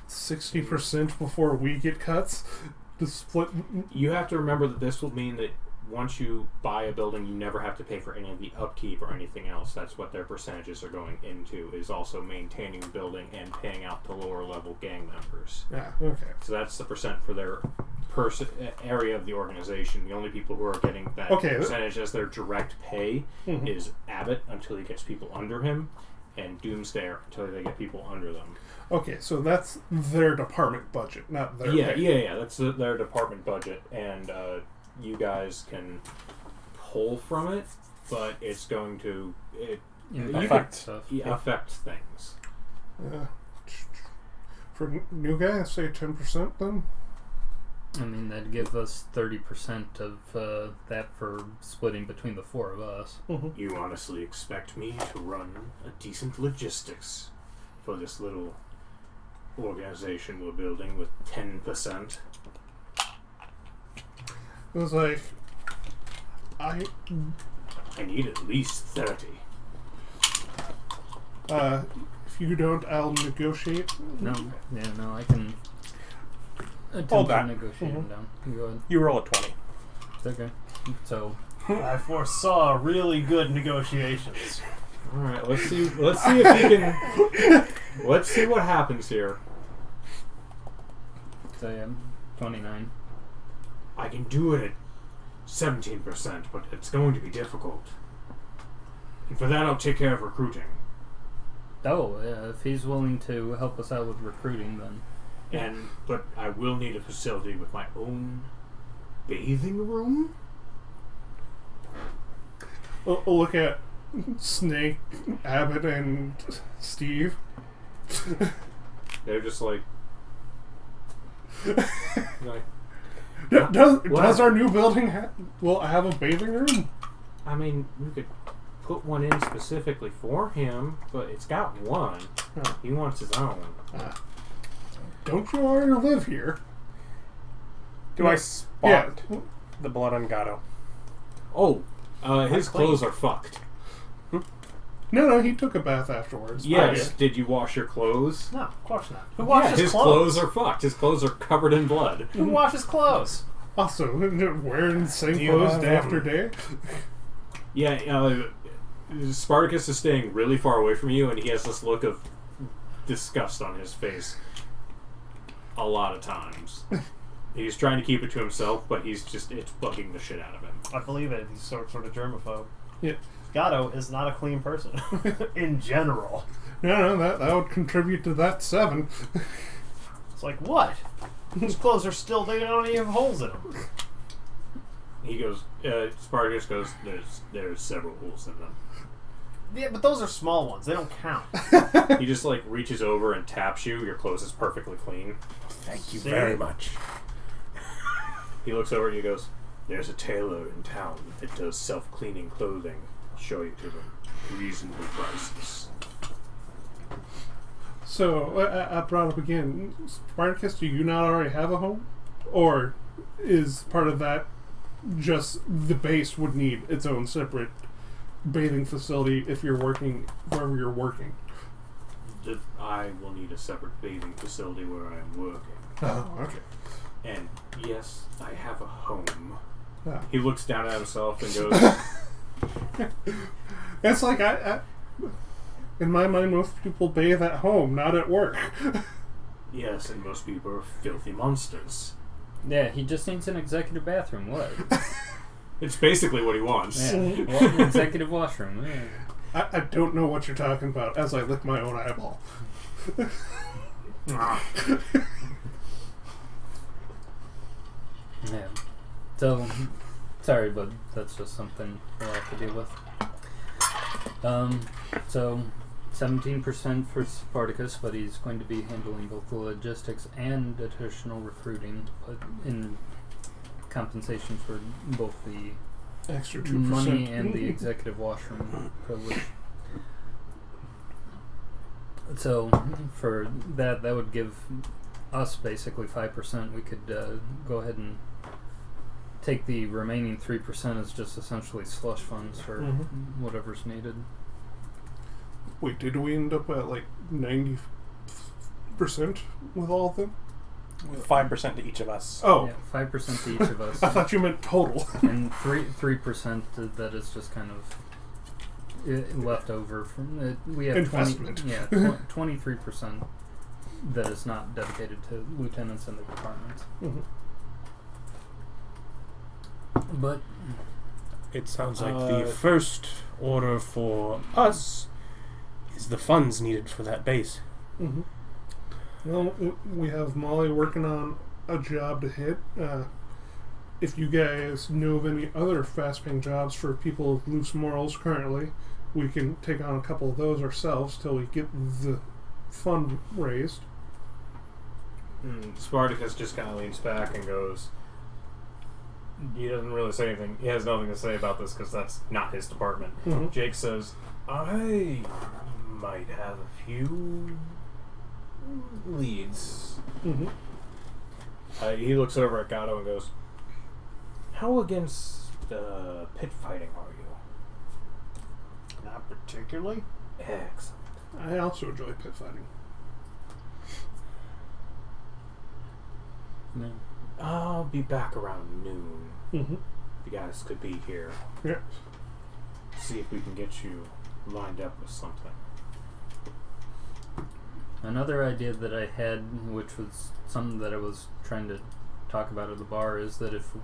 60% before we get cuts? To split... You have to remember that this will mean that once you buy a building, you never have to pay for any of the upkeep or anything else. That's what their percentages are going into, is also maintaining the building and paying out to lower level gang members. Yeah, okay. So that's the percent for their area of the organization. The only people who are getting that percentage as their direct pay is Abbott until he gets people under him, and Doomstayer until they get people under them. Okay, so that's their department budget, not their pay. Yeah. That's their department budget, and you guys can pull from it, but it's going to affect things. For new guys, say 10% then? I mean, that'd give us 30% of that for splitting between the 4 of us. Mm-hmm. You honestly expect me to run a decent logistics for this little organization we're building with 10%? It was like, I need at least 30. If you don't, I'll negotiate. No, I can Hold that. Negotiate them down. You go ahead. You roll a 20. Okay. So I foresaw really good negotiations. All right, let's see if we can. Let's see what happens here. So yeah, 29. I can do it at 17%, but it's going to be difficult. And for that, I'll take care of recruiting. Oh, yeah, if he's willing to help us out with recruiting, then. But I will need a facility with my own bathing room. Look at Snake, Abbott, and Steve. They're just like Does our new building have a bathing room? I mean, we could put one in specifically for him, but it's got one. Oh. He wants his own. Don't you already live here? Do I spot the blood on Gato? Oh, his clothes are fucked. No, he took a bath afterwards. Yes. Did you wash your clothes? No, of course not. Who washes his clothes are fucked. His clothes are covered in blood. Who washes clothes? Also, wearing the same clothes day after day? Yeah, Spartacus is staying really far away from you, and he has this look of disgust on his face a lot of times. He's trying to keep it to himself, but it's bugging the shit out of him. I believe it. He's sort of germaphobe. Yeah. Gato is not a clean person in general. No, that would contribute to that 7. It's like, what? His clothes are still, they don't even have holes in them. He goes, Spartacus goes, there's several holes in them. Yeah, but those are small ones. They don't count. He just like reaches over and taps you. Your clothes is perfectly clean. Thank you very much. He looks over at you and goes, there's a tailor in town that does self-cleaning clothing. I'll show you to them. Reasonable prices. So, I brought up again, Spartacus, do you not already have a home? Or is part of that just the base would need its own separate bathing facility if you're working wherever you're working? I will need a separate bathing facility where I am working. Oh, okay. And yes, I have a home. Ah. He looks down at himself and goes, It's like, in my mind, most people bathe at home, not at work. yes, and most people are filthy monsters. Yeah, he just needs an executive bathroom. What? It's basically what he wants. Yeah, an executive washroom. Yeah. I don't know what you're talking about as I lick my own eyeball. Yeah. So, sorry, but that's just something we'll have to deal with. So, 17% for Spartacus, but he's going to be handling both the logistics and additional recruiting, but in compensation for both the Extra 2%. money and the executive washroom privilege. So, for that would give us basically 5%. We could go ahead and take the remaining 3% as just essentially slush funds for whatever's needed. Wait, did we end up at like 90% with all of them? 5% to each of us. Oh. Yeah, 5% to each of us. I thought you meant total. And 3% that is just kind of left over from it. We have investment. 23% that is not dedicated to lieutenants in the department. But It sounds like the first order for us is the funds needed for that base. Well, we have Molly working on a job to hit. If you guys know of any other fast-paying jobs for people with loose morals currently, we can take on a couple of those ourselves till we get the fund raised. Spartacus just kind of leans back and goes, he doesn't really say anything. He has nothing to say about this because that's not his department. Jake says, I might have a few leads. He looks over at Gato and goes, how against pit fighting are you? Not particularly. Excellent. I also enjoy pit fighting. no. I'll be back around noon. You guys could be here. Yeah. See if we can get you lined up with something. Another idea that I had, which was something that I was trying to talk about at the bar, is that if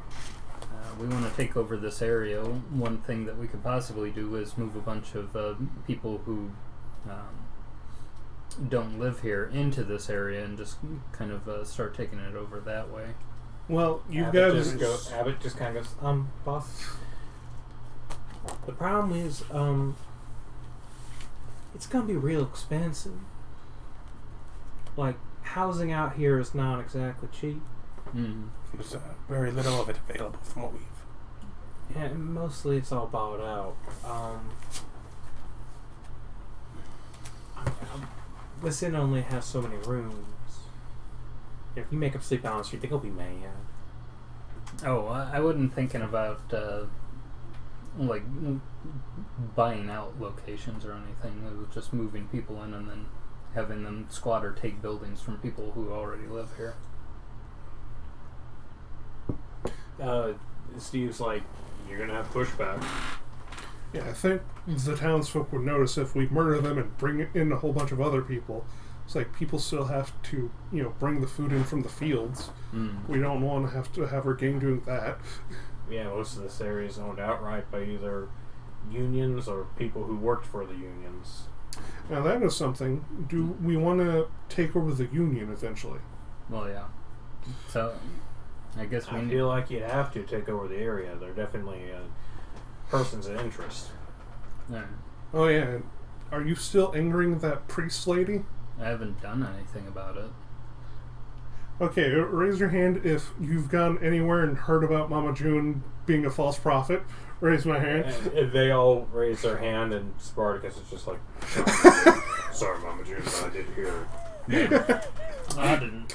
we want to take over this area, one thing that we could possibly do is move a bunch of people who don't live here into this area and just kind of start taking it over that way. Well, you Abbott guys... just kind of goes, boss. The problem is, it's gonna be real expensive. Like, housing out here is not exactly cheap. There's very little of it available from what we've... Yeah, and mostly it's all bought out. This inn only has so many rooms. If you make up sleep on the street, they'll be mad. Oh, I wasn't thinking about like buying out locations or anything. It was just moving people in and then having them squat or take buildings from people who already live here. Steve's like, you're gonna have pushback. Yeah, I think the townsfolk would notice if we murder them and bring in a whole bunch of other people. It's like people still have to, bring the food in from the fields. We don't want to have our gang doing that. Yeah, most of this area is owned outright by either unions or people who worked for the unions. Now that is something. Do we want to take over the union eventually? Well, yeah. So, I guess I feel like you'd have to take over the area. They're definitely persons of interest. Yeah. Oh yeah. Are you still angering that priest lady? I haven't done anything about it. Okay, raise your hand if you've gone anywhere and heard about Mama June being a false prophet. Raise my hand. And they all raise their hand, and Spartacus is just like, sorry, Mama June, but I did hear it. I didn't.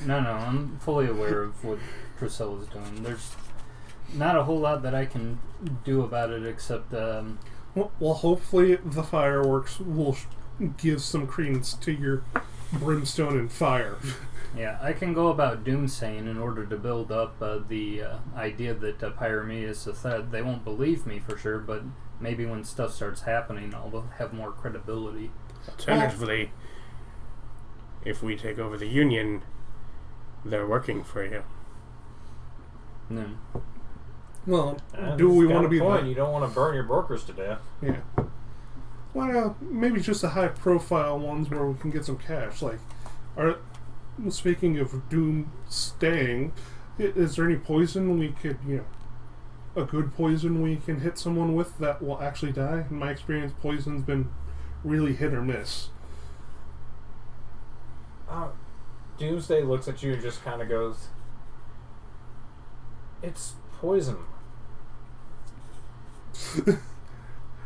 No, I'm fully aware of what Priscilla's doing. There's not a whole lot that I can do about it except... Well, hopefully the fireworks will give some credence to your brimstone and fire. Yeah, I can go about doomsaying in order to build up the idea that Pyrameus is that they won't believe me for sure, but maybe when stuff starts happening, I'll have more credibility. Alternatively, if we take over the union, they're working for you. No. Well, do we want to be point? You don't want to burn your brokers to death. Yeah. Well, maybe just the high-profile ones where we can get some cash. Speaking of doom staying, is there any poison we could, a good poison we can hit someone with that will actually die? In my experience, poison's been really hit or miss. Doomsday looks at you and just kind of goes, it's poison.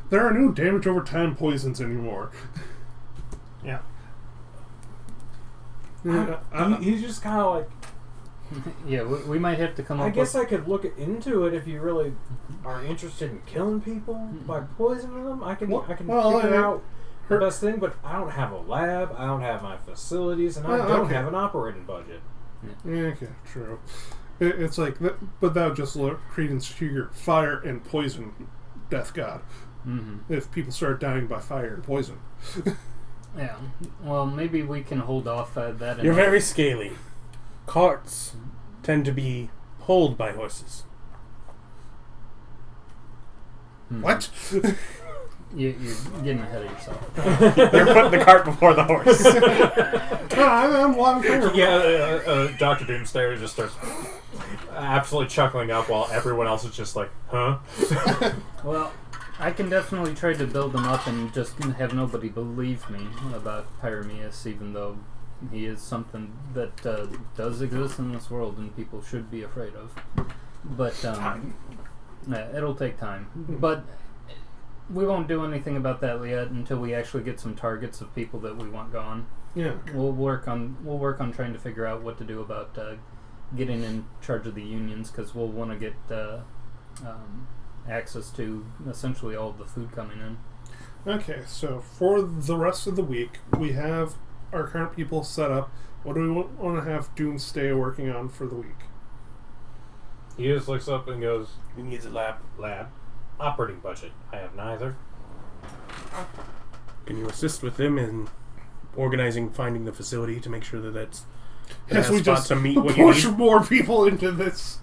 There are no damage over time poisons anymore. Yeah. He's just kind of like... Yeah, we might have to come up I guess with... I could look into it if you really are interested in killing people by poisoning them. I can figure out the best thing, but I don't have a lab, I don't have my facilities, and I don't have an operating budget. Yeah, okay, true. It's like, but that would just look credence to your fire and poison death god. Mm-hmm. If people start dying by fire and poison. Yeah, well, maybe we can hold off that. You're very scaly. Carts tend to be pulled by horses. What? You're getting ahead of yourself. They're putting the cart before the horse. I'm long hair. Yeah, Dr. Doomsday just starts absolutely chuckling up while everyone else is just like, huh? Well, I can definitely try to build them up and just have nobody believe me about Pyrameus, even though he is something that does exist in this world and people should be afraid of. But it'll take time. But we won't do anything about that yet until we actually get some targets of people that we want gone. Yeah. We'll work on trying to figure out what to do about getting in charge of the unions, because we'll want to get access to essentially all of the food coming in. Okay, so for the rest of the week, we have our current people set up. What do we want to have Doomsday working on for the week? He just looks up and goes, He needs a lab. operating budget. I have neither. Can you assist with them in organizing, finding the facility to make sure that that's As we just to meet what you push need? more people into this.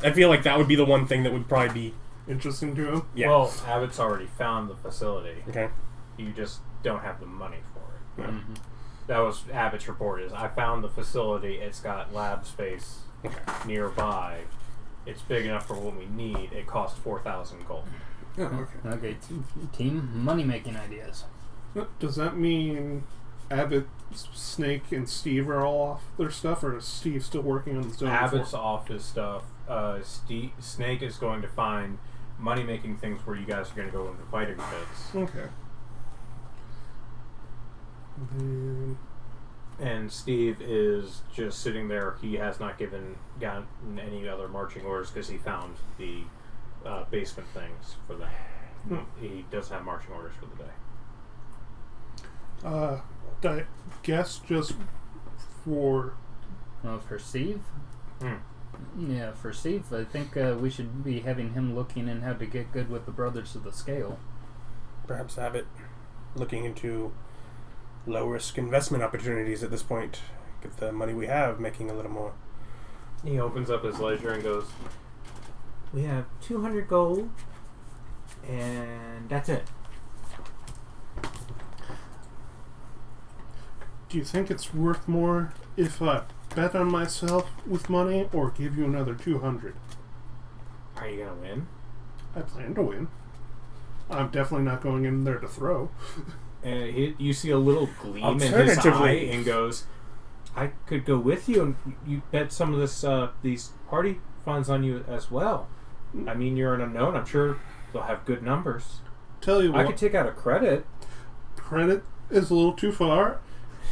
I feel like that would be the one thing that would probably be Interesting to him. yeah. Well, Abbott's already found the facility. Okay. You just don't have the money for it. Yeah. Mm-hmm. That was Abbott's report. Is I found the facility. It's got lab space nearby. It's big enough for what we need. It cost 4,000 gold. Oh, okay. Okay, team money-making ideas. Does that mean Abbott, Snake, and Steve are all off their stuff, or is Steve still working on his own? Abbott's off his stuff. Snake is going to find money-making things where you guys are going to go into fighting pits. Okay. Then And Steve is just sitting there. He has not gotten any other marching orders because he found the basement things for that. He doesn't have marching orders for the day. I guess just for For Steve? Yeah, for Steve, I think we should be having him looking in how to get good with the Brothers of the Scale. Perhaps Abbott looking into low risk investment opportunities at this point. Get the money we have making a little more. He opens up his ledger and goes, "We have 200 gold, and that's it." Do you think it's worth more if I bet on myself with money or give you another 200? Are you gonna win? I plan to win. I'm definitely not going in there to throw. And you see a little gleam in his eye and goes, "I could go with you, and you bet some of these party funds on you as well. I mean, you're an unknown. I'm sure they'll have good numbers. Tell you what, I could take out a credit." Credit is a little too far.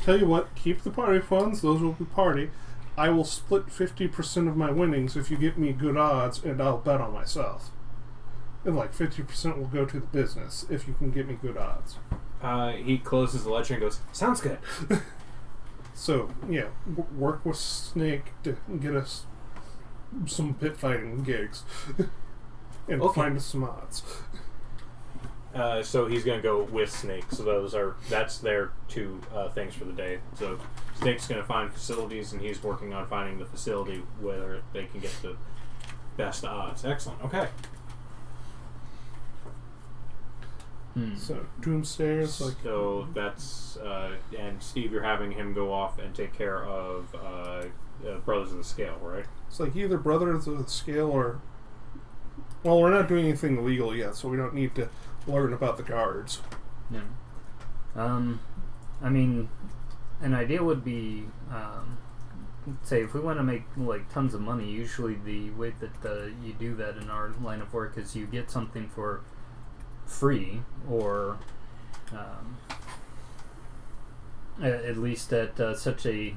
Tell you what, keep the party funds. Those will be party. I will split 50% of my winnings if you get me good odds, and I'll bet on myself. And like 50% will go to the business if you can get me good odds. He closes the ledger and goes, "Sounds good." So, yeah, work with Snake to get us some pit fighting gigs. And find us some odds. So he's going to go with Snake. So that's their two things for the day. So Snake's going to find facilities, and he's working on finding the facility where they can get the best odds. Excellent. Okay. So Doomstairs, so that's and Steve, you're having him go off and take care of Brothers of the Scale, right? It's like either Brothers of the Scale or, well, we're not doing anything illegal yet, so we don't need to learn about the guards. Yeah. I mean, an idea would be, say, if we want to make like tons of money, usually the way that you do that in our line of work is you get something for free, or at least at such a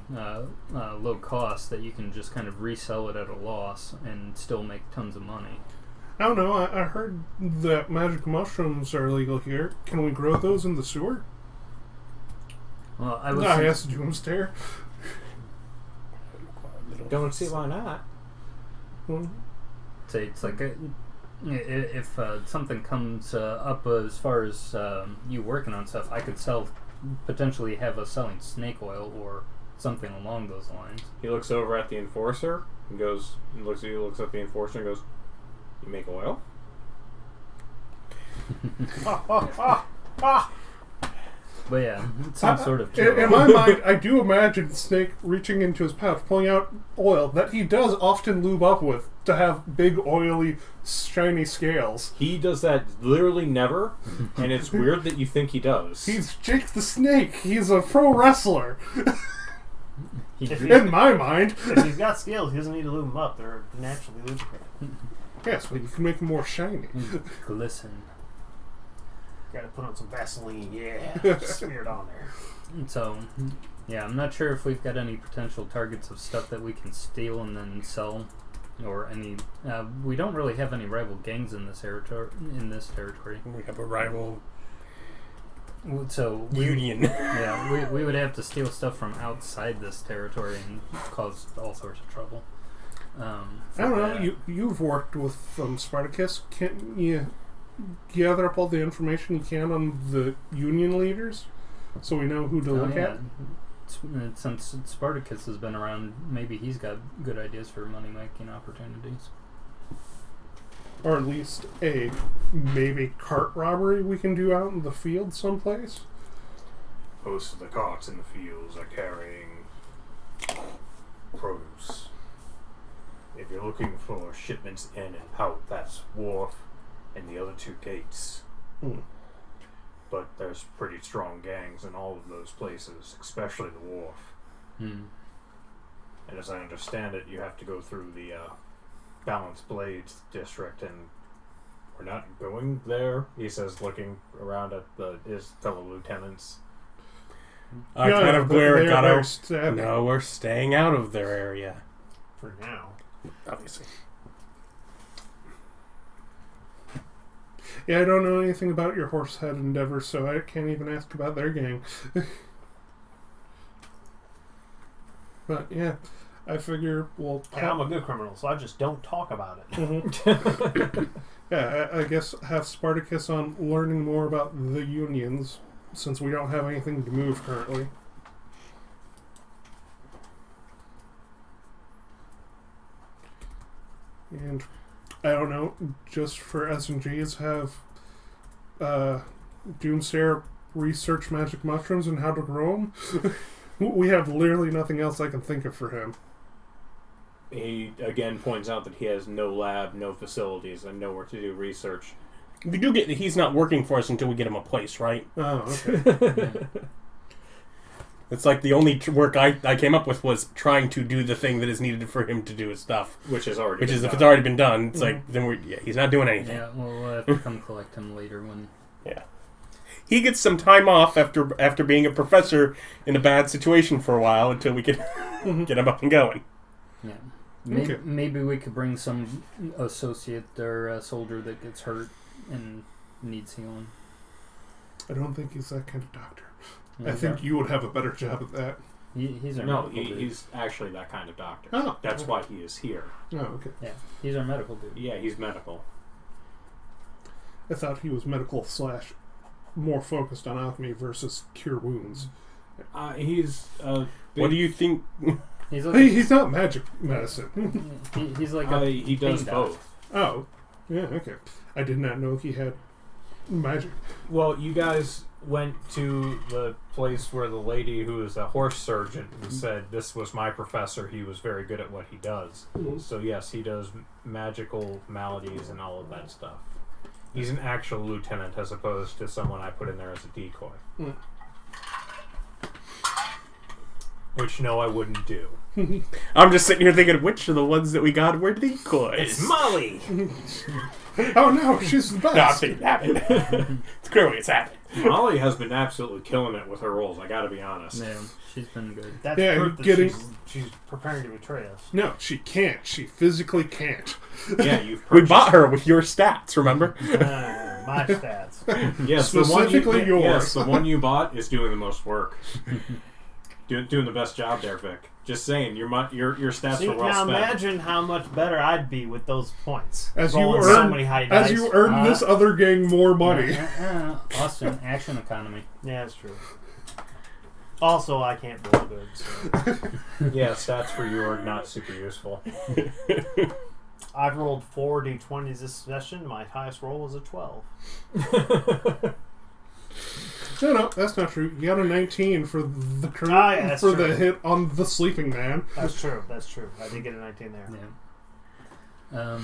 low cost that you can just kind of resell it at a loss and still make tons of money. I don't know. I heard that magic mushrooms are illegal here. Can we grow those in the sewer? Well, I asked Doomstair. Don't see why not. Say it's like if something comes up as far as you working on stuff, I could potentially have us selling snake oil or something along those lines. He looks over at the enforcer and goes, looks at the enforcer and goes, "You make oil?" But yeah, some sort of in my mind, I do imagine Snake reaching into his pouch, pulling out oil that he does often lube up with to have big, oily, shiny scales. He does that literally never, and it's weird that you think he does. He's Jake the Snake. He's a pro wrestler. In my mind. If he's got scales, he doesn't need to lube them up. They're naturally lubricated. Yes, but you can make them more shiny. Glisten. Gotta put on some Vaseline, yeah. Smear it on there. So, yeah, I'm not sure if we've got any potential targets of stuff that we can steal and then sell, or any. We don't really have any rival gangs in this territory. We have a rival. So union. Yeah, we would have to steal stuff from outside this territory and cause all sorts of trouble. I don't know. You've worked with Spartacus. Can you gather up all the information you can on the union leaders, so we know who to look at? Since Spartacus has been around, maybe he's got good ideas for money-making opportunities. Or at least a maybe cart robbery we can do out in the field someplace. Most of the carts in the fields are carrying produce. If you're looking for shipments in and out, that's wharf and the other two gates. But there's pretty strong gangs in all of those places, especially the wharf. And as I understand it, you have to go through the Balanced Blades district, and we're not going there, he says, looking around at his fellow lieutenants. I kind of glare at Gato. No, we're staying out of their area. For now. Obviously. Yeah, I don't know anything about your Horsehead endeavor, so I can't even ask about their gang. But yeah, I figure we'll... I'm a good criminal, so I just don't talk about it. Yeah, I guess have Spartacus on learning more about the unions. since we don't have anything to move currently. And I don't know, just for S&Gs, have Doomsayer research magic mushrooms and how to grow them. We have literally nothing else I can think of for him. He again points out that he has no lab, no facilities, and nowhere to do research. We do get that he's not working for us until we get him a place, right? Oh, okay. It's like the only work I came up with was trying to do the thing that is needed for him to do his stuff. Which is if it's already been done, it's like, then he's not doing anything. Yeah, we'll have to come collect him later when... Yeah. He gets some time off after being a professor in a bad situation for a while until we can get him up and going. Yeah. Okay. Maybe we could bring some associate or soldier that gets hurt and needs healing. I don't think he's that kind of doctor. Yeah, I think you would have a better job at that. he's our No, medical dude. he's actually that kind of doctor. Oh, That's okay. why he is here. Oh, okay. Yeah, he's our medical dude. Yeah, he's medical. I thought he was medical / more focused on alchemy versus cure wounds. He's What do you think? He's like He's not magic medicine. he's like a he does pain doc. both. Oh, yeah, okay. I did not know he had magic. Well, you guys went to the place where the lady who is a horse surgeon said this was my professor. He was very good at what he does. So yes, he does magical maladies and all of that stuff. He's an actual lieutenant as opposed to someone I put in there as a decoy. Mm. Which, no, I wouldn't do. I'm just sitting here thinking, which of the ones that we got were decoys? It's Molly! Oh no, she's the best. No, I'm thinking Abbott. It's clearly it's Abbott. Molly has been absolutely killing it with her roles, I gotta be honest. Yeah, she's been good. That's Yeah, proof that getting- she's preparing to betray us. No, she can't. She physically can't. Yeah, you've We purchased bought her with your stats, remember? My stats. Yes, Specifically the one you, yours. Yes, the one you bought is doing the most work. Doing the best job there, Vic. Just saying, your stats See, were well now spent. imagine how much better I'd be with those points. As you Rolling so earn- many high As dice. you earn this other gang more money. Austin, action economy. Yeah, that's true. Also, I can't build goods. So. Yeah, stats for you are not super useful. I've rolled 4 d20s this session. My highest roll was a 12. No, that's not true. You got a 19 for the yeah, that's for true. the hit on the sleeping man. That's true. That's true. I did get a 19 there. Yeah.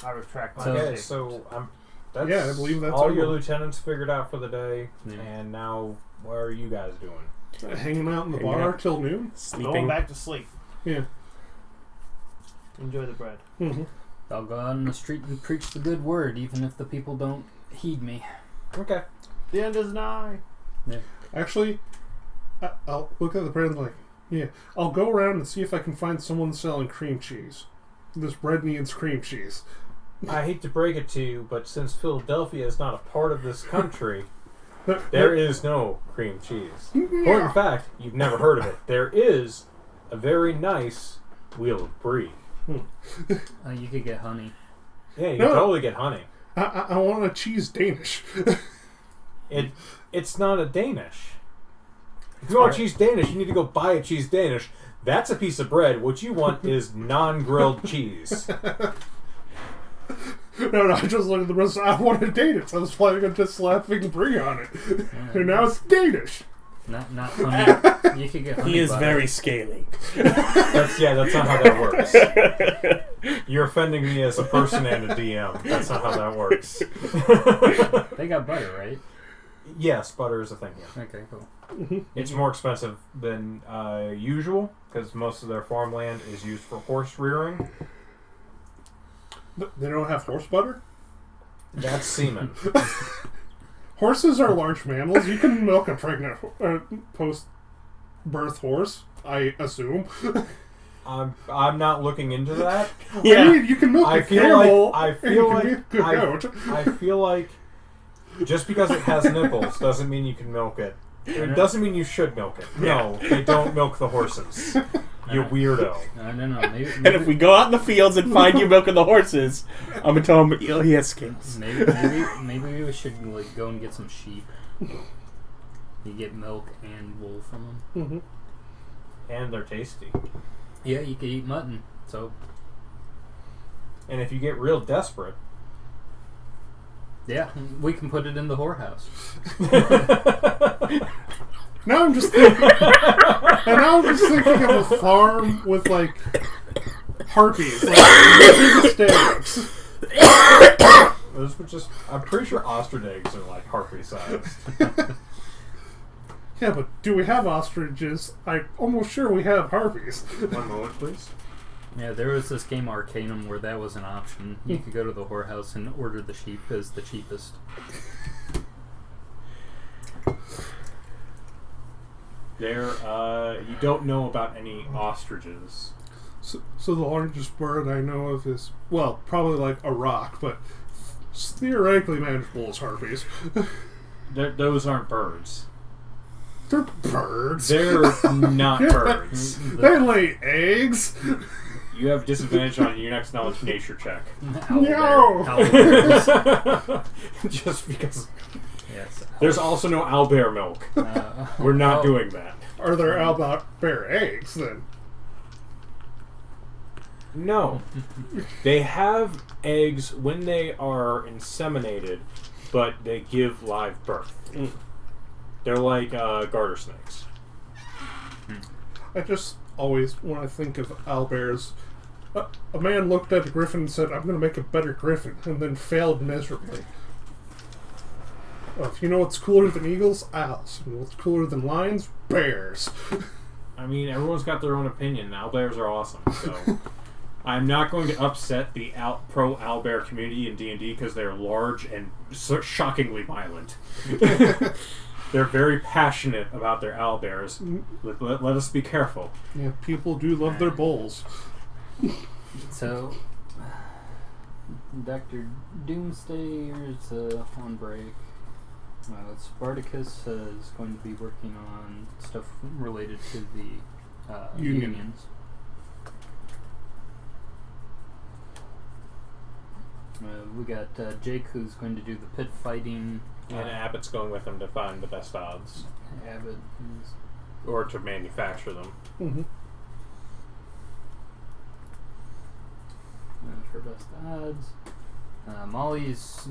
I retract my So- Okay, mistake. so that's Yeah, I believe that's all over. your lieutenants figured out for the day. Yeah. And now, what are you guys doing? Hanging out in the Hanging bar out. till noon. Going Sleeping. back to sleep. Yeah. Enjoy the bread. Mm-hmm. I'll go out on the street and preach the good word, even if the people don't heed me. Okay. The end is nigh. Actually, I'll look at the bread and like, yeah, I'll go around and see if I can find someone selling cream cheese. This bread needs cream cheese. I hate to break it to you, but since Philadelphia is not a part of this country, there is no cream cheese. Or in fact, you've never heard of it. There is a very nice wheel of brie. You could get honey. Yeah, you No. can totally get honey. I want a cheese Danish. It's not a Danish. If you want a cheese Danish, you need to go buy a cheese Danish. That's a piece of bread. What you want is non-grilled cheese. No, I just looked at the rest. I wanted Danish. I was planning on just slapping brie on it. And now it's Danish. Not honey. You could get honey He is butter. very scaly. That's not how that works. You're offending me as a person and a DM. That's not how that works. They got butter, right? Yes, butter is a thing. Yeah. Okay, cool. It's more expensive than usual because most of their farmland is used for horse rearing. They don't have horse butter? That's semen. Horses are large mammals. You can milk a pregnant post-birth horse, I assume. I'm not looking into that. Yeah. I mean, you can milk I a feel camel. like I and feel you like can milk a goat. I feel like just because it has nipples doesn't mean you can milk it. It doesn't mean you should milk it. No, they don't milk the horses. You weirdo. I don't know. Maybe, And if we go out in the fields and find you milking the horses, I'm gonna tell him he has scales. maybe we should like go and get some sheep. You get milk and wool from them. Mm-hmm. And they're tasty. Yeah, you could eat mutton. So. And if you get real desperate. Yeah, we can put it in the whorehouse. Now I'm just thinking, and now I'm just thinking of a farm with like harpies, like the biggest eggs. Those were just. I'm pretty sure ostrich eggs are like harpy sized. Yeah, but do we have ostriches? I'm almost sure we have harpies. One moment, please. Yeah, there was this game Arcanum where that was an option. You could go to the whorehouse and order the sheep as the cheapest. There, you don't know about any ostriches. So the largest bird I know of is, well, probably like a rock, but theoretically manageable as harpies. Those aren't birds. They're birds. They're not birds. They lay eggs. You have disadvantage on your next knowledge nature check. No! Just because. Yes. There's also no owlbear milk. We're not doing that. Are there owlbear eggs then? No. They have eggs when they are inseminated, but they give live birth. They're like garter snakes. I just always, when I think of owlbears, a man looked at a griffin and said, "I'm going to make a better griffin," and then failed miserably. If you know what's cooler than eagles? Owls. You know what's cooler than lions? Bears. I mean, everyone's got their own opinion. Owlbears are awesome, so... I'm not going to upset the pro-owlbear community in D&D because they're large and shockingly violent. They're very passionate about their owlbears. Let us be careful. Yeah, people do love their bulls. So, Dr. Doomsday is on break. Spartacus is going to be working on stuff related to the unions. We got Jake, who's going to do the pit fighting. And Abbott's going with him to find the best odds. Abbott is... Or to manufacture them. Mm-hmm. For best odds. Molly's...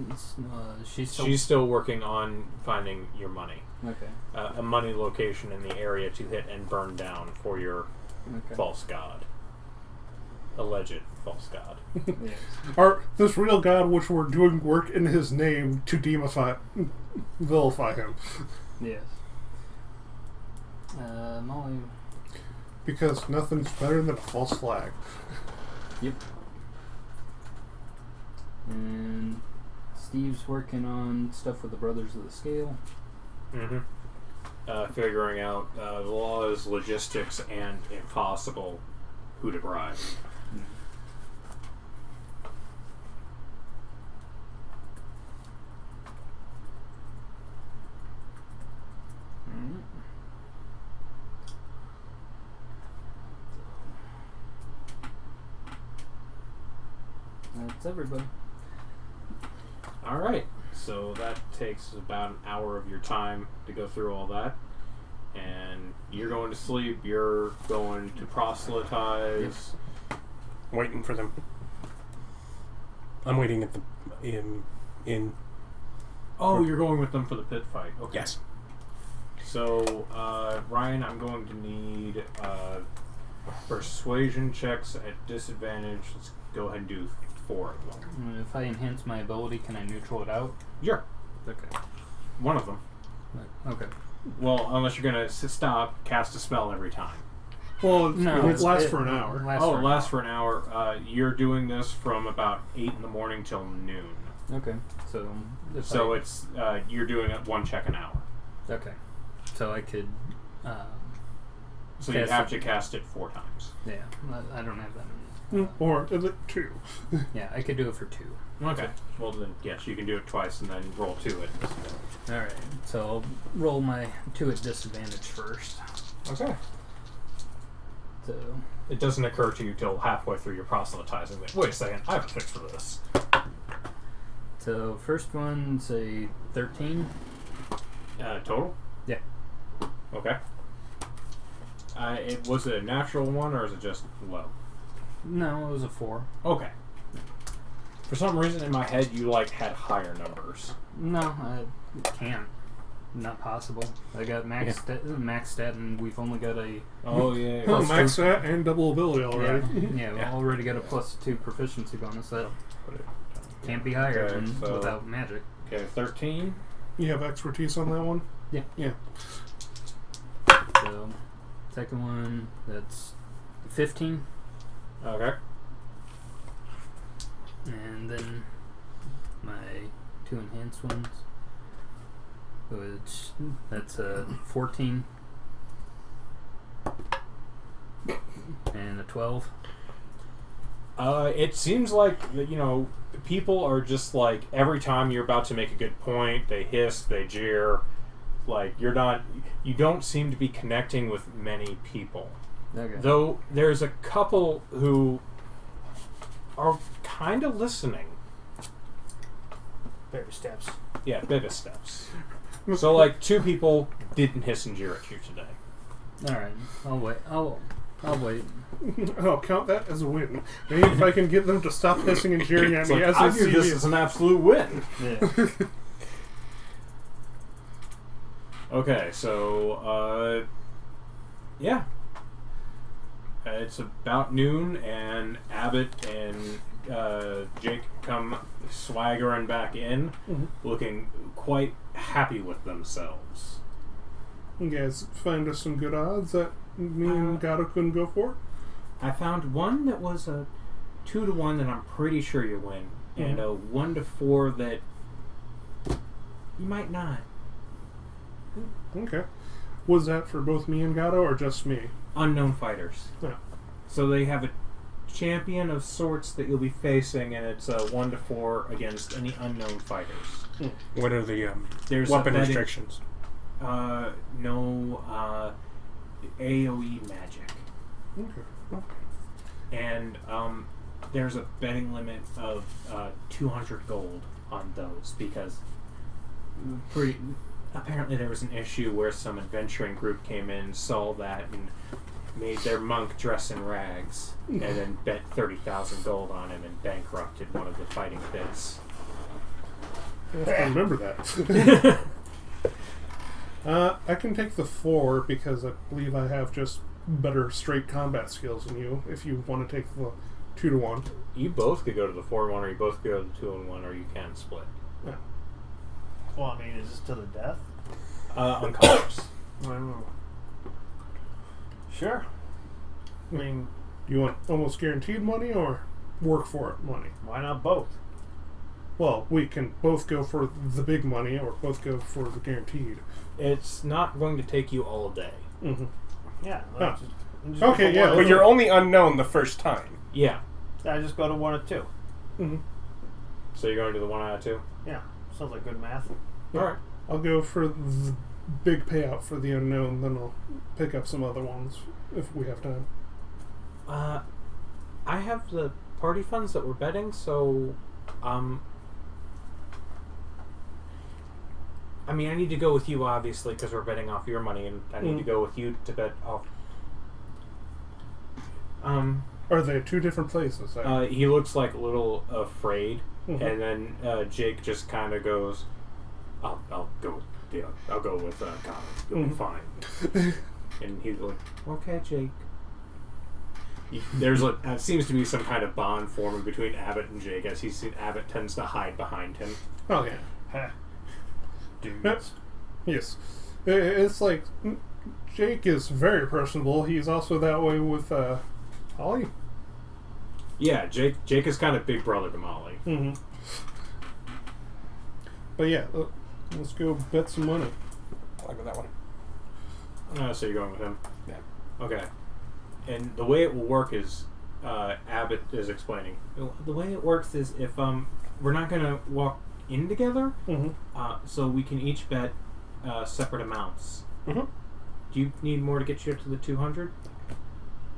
She's still working on finding your money. Okay. A money location in the area to hit and burn down for your false god. Alleged false god. Yes. Or this real god which we're doing work in his name to vilify him. Yes. Molly... Because nothing's better than a false flag. Yep. And Steve's working on stuff with the Brothers of the Scale. Mm-hmm. Figuring out the laws, logistics, and if possible, who to bribe. That's everybody. Alright, so that takes about an hour of your time to go through all that. And you're going to sleep, you're going to proselytize. Waiting for them. I'm waiting at the in. Oh, you're going with them for the pit fight. Okay. Yes. So, Ryan, I'm going to need persuasion checks at disadvantage. Let's go ahead and do 4 of them. If I enhance my ability, can I neutral it out? Sure. Okay. One of them. Okay. Well, unless you're going to stop, cast a spell every time. Well, No, it lasts for an hour. It lasts for an hour. You're doing this from about 8 in the morning till noon. Okay. So it's you're doing it 1 check an hour. Okay. So I could... So you have to cast it 4 times. Yeah. I don't have that many. Or is it 2? Yeah, I could do it for 2. Okay. Well then, yes, you can do it twice and then roll 2 at disadvantage. Alright. So I'll roll my 2 at disadvantage first. Okay. So... It doesn't occur to you till halfway through your proselytizing that, wait a second, I have a fix for this. So first one's a 13. Total? Yeah. Okay. Was it a natural one or is it just low? No, it was a 4. Okay. For some reason in my head you had higher numbers. No, I can't. Not possible. I got max stat, and we've only got a max stat and double ability already. Yeah, we already got a +2 proficiency bonus. That can't be higher than without magic. Okay, 13. You have expertise on that one? Yeah. So, second one, that's 15. Okay. And then my 2 enhanced ones, which that's 14 and a 12. It seems like people are just every time you're about to make a good point, they hiss, they jeer. You don't seem to be connecting with many people. Okay. Though there's a couple who are kind of listening. Baby steps. Yeah, baby steps. So 2 people didn't hiss and jeer at you today. All right, I'll wait. I'll wait. I'll count that as a win. Maybe if I can get them to stop hissing and jeering at me as I they view see this me. as an absolute win. Yeah. Okay, so yeah. It's about noon, and Abbott and Jake come swaggering back in, looking quite happy with themselves. You guys find us some good odds that me and Gato couldn't go for? I found one that was a 2-to-1 that I'm pretty sure you win, and a 1-to-4 that you might not. Okay. Was that for both me and Gato, or just me? Unknown fighters. Yeah. So they have a champion of sorts that you'll be facing, and it's a 1-to-4 against any unknown fighters. What are the There's weapon restrictions? No AoE magic. Okay. And there's a betting limit of 200 gold on those because apparently there was an issue where some adventuring group came in, saw that, and made their monk dress in rags, and then bet 30,000 gold on him and bankrupted one of the fighting pits. I have to remember that. I can take the 4 because I believe I have just better straight combat skills than you. If you want to take the 2-to-1, You both could go to the 4-1, or you both could go to the 2-1, or you can split. yeah. Well, I mean, is this to the death? Unconscious. Sure. I mean, Do you want almost guaranteed money or work for it money? why not both? Well, we can both go for the big money or both go for the guaranteed. It's not going to take you all day. Mm-hmm. Yeah. Oh. Just Okay, go for yeah, one But or you're two. only unknown the first time. Yeah. I just go to 1 or 2. Mm-hmm. So you're going to the 1 out of 2? Yeah. Sounds like good math. Alright. I'll go for the big payout for the unknown, then I'll pick up some other ones if we have time. I have the party funds that we're betting, so I mean, I need to go with you, obviously, because we're betting off your money, and I need to go with you to bet off. Are they 2 different places? He looks like a little afraid, Mhm. and then Jake just kind of goes, "I'll go. Yeah, I'll go with Connor. You'll be fine." And he's like, "Okay, Jake." There's seems to be some kind of bond forming between Abbott and Jake, as Abbott tends to hide behind him. Oh, yeah. Heh. Dudes. Yes. It's like Jake is very personable. He's also that way with Holly. Yeah, Jake is kind of big brother to Molly. Mm-hmm. But yeah, let's go bet some money. I like that one. So you're going with him? Yeah. Okay. And the way it will work is, Abbott is explaining. The way it works is if we're not going to walk in together, so we can each bet separate amounts. Mm-hmm. Do you need more to get you up to the 200?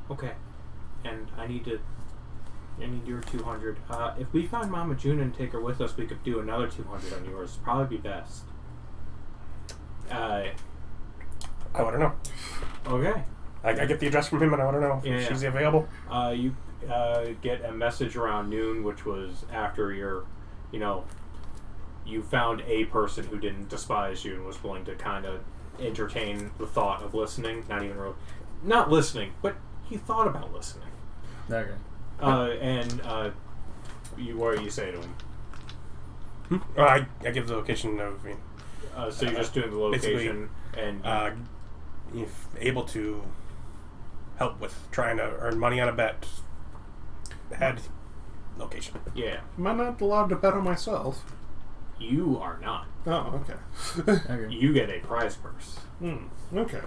Okay. And I need your 200. If we find Mama June and take her with us, we could do another 200 on yours. Probably be best. I want to know. Okay. I get the address from him, and I want to know if she's available. You get a message around noon, which was after you found a person who didn't despise you and was willing to kind of entertain the thought of listening. Not listening, but he thought about listening. Okay. What do you say to him? I give the location of. So you're just doing the location and if able to help with trying to earn money on a bet. Head location. Yeah. Am I not allowed to bet on myself? You are not. Oh, okay. Okay. You get a prize purse. Okay.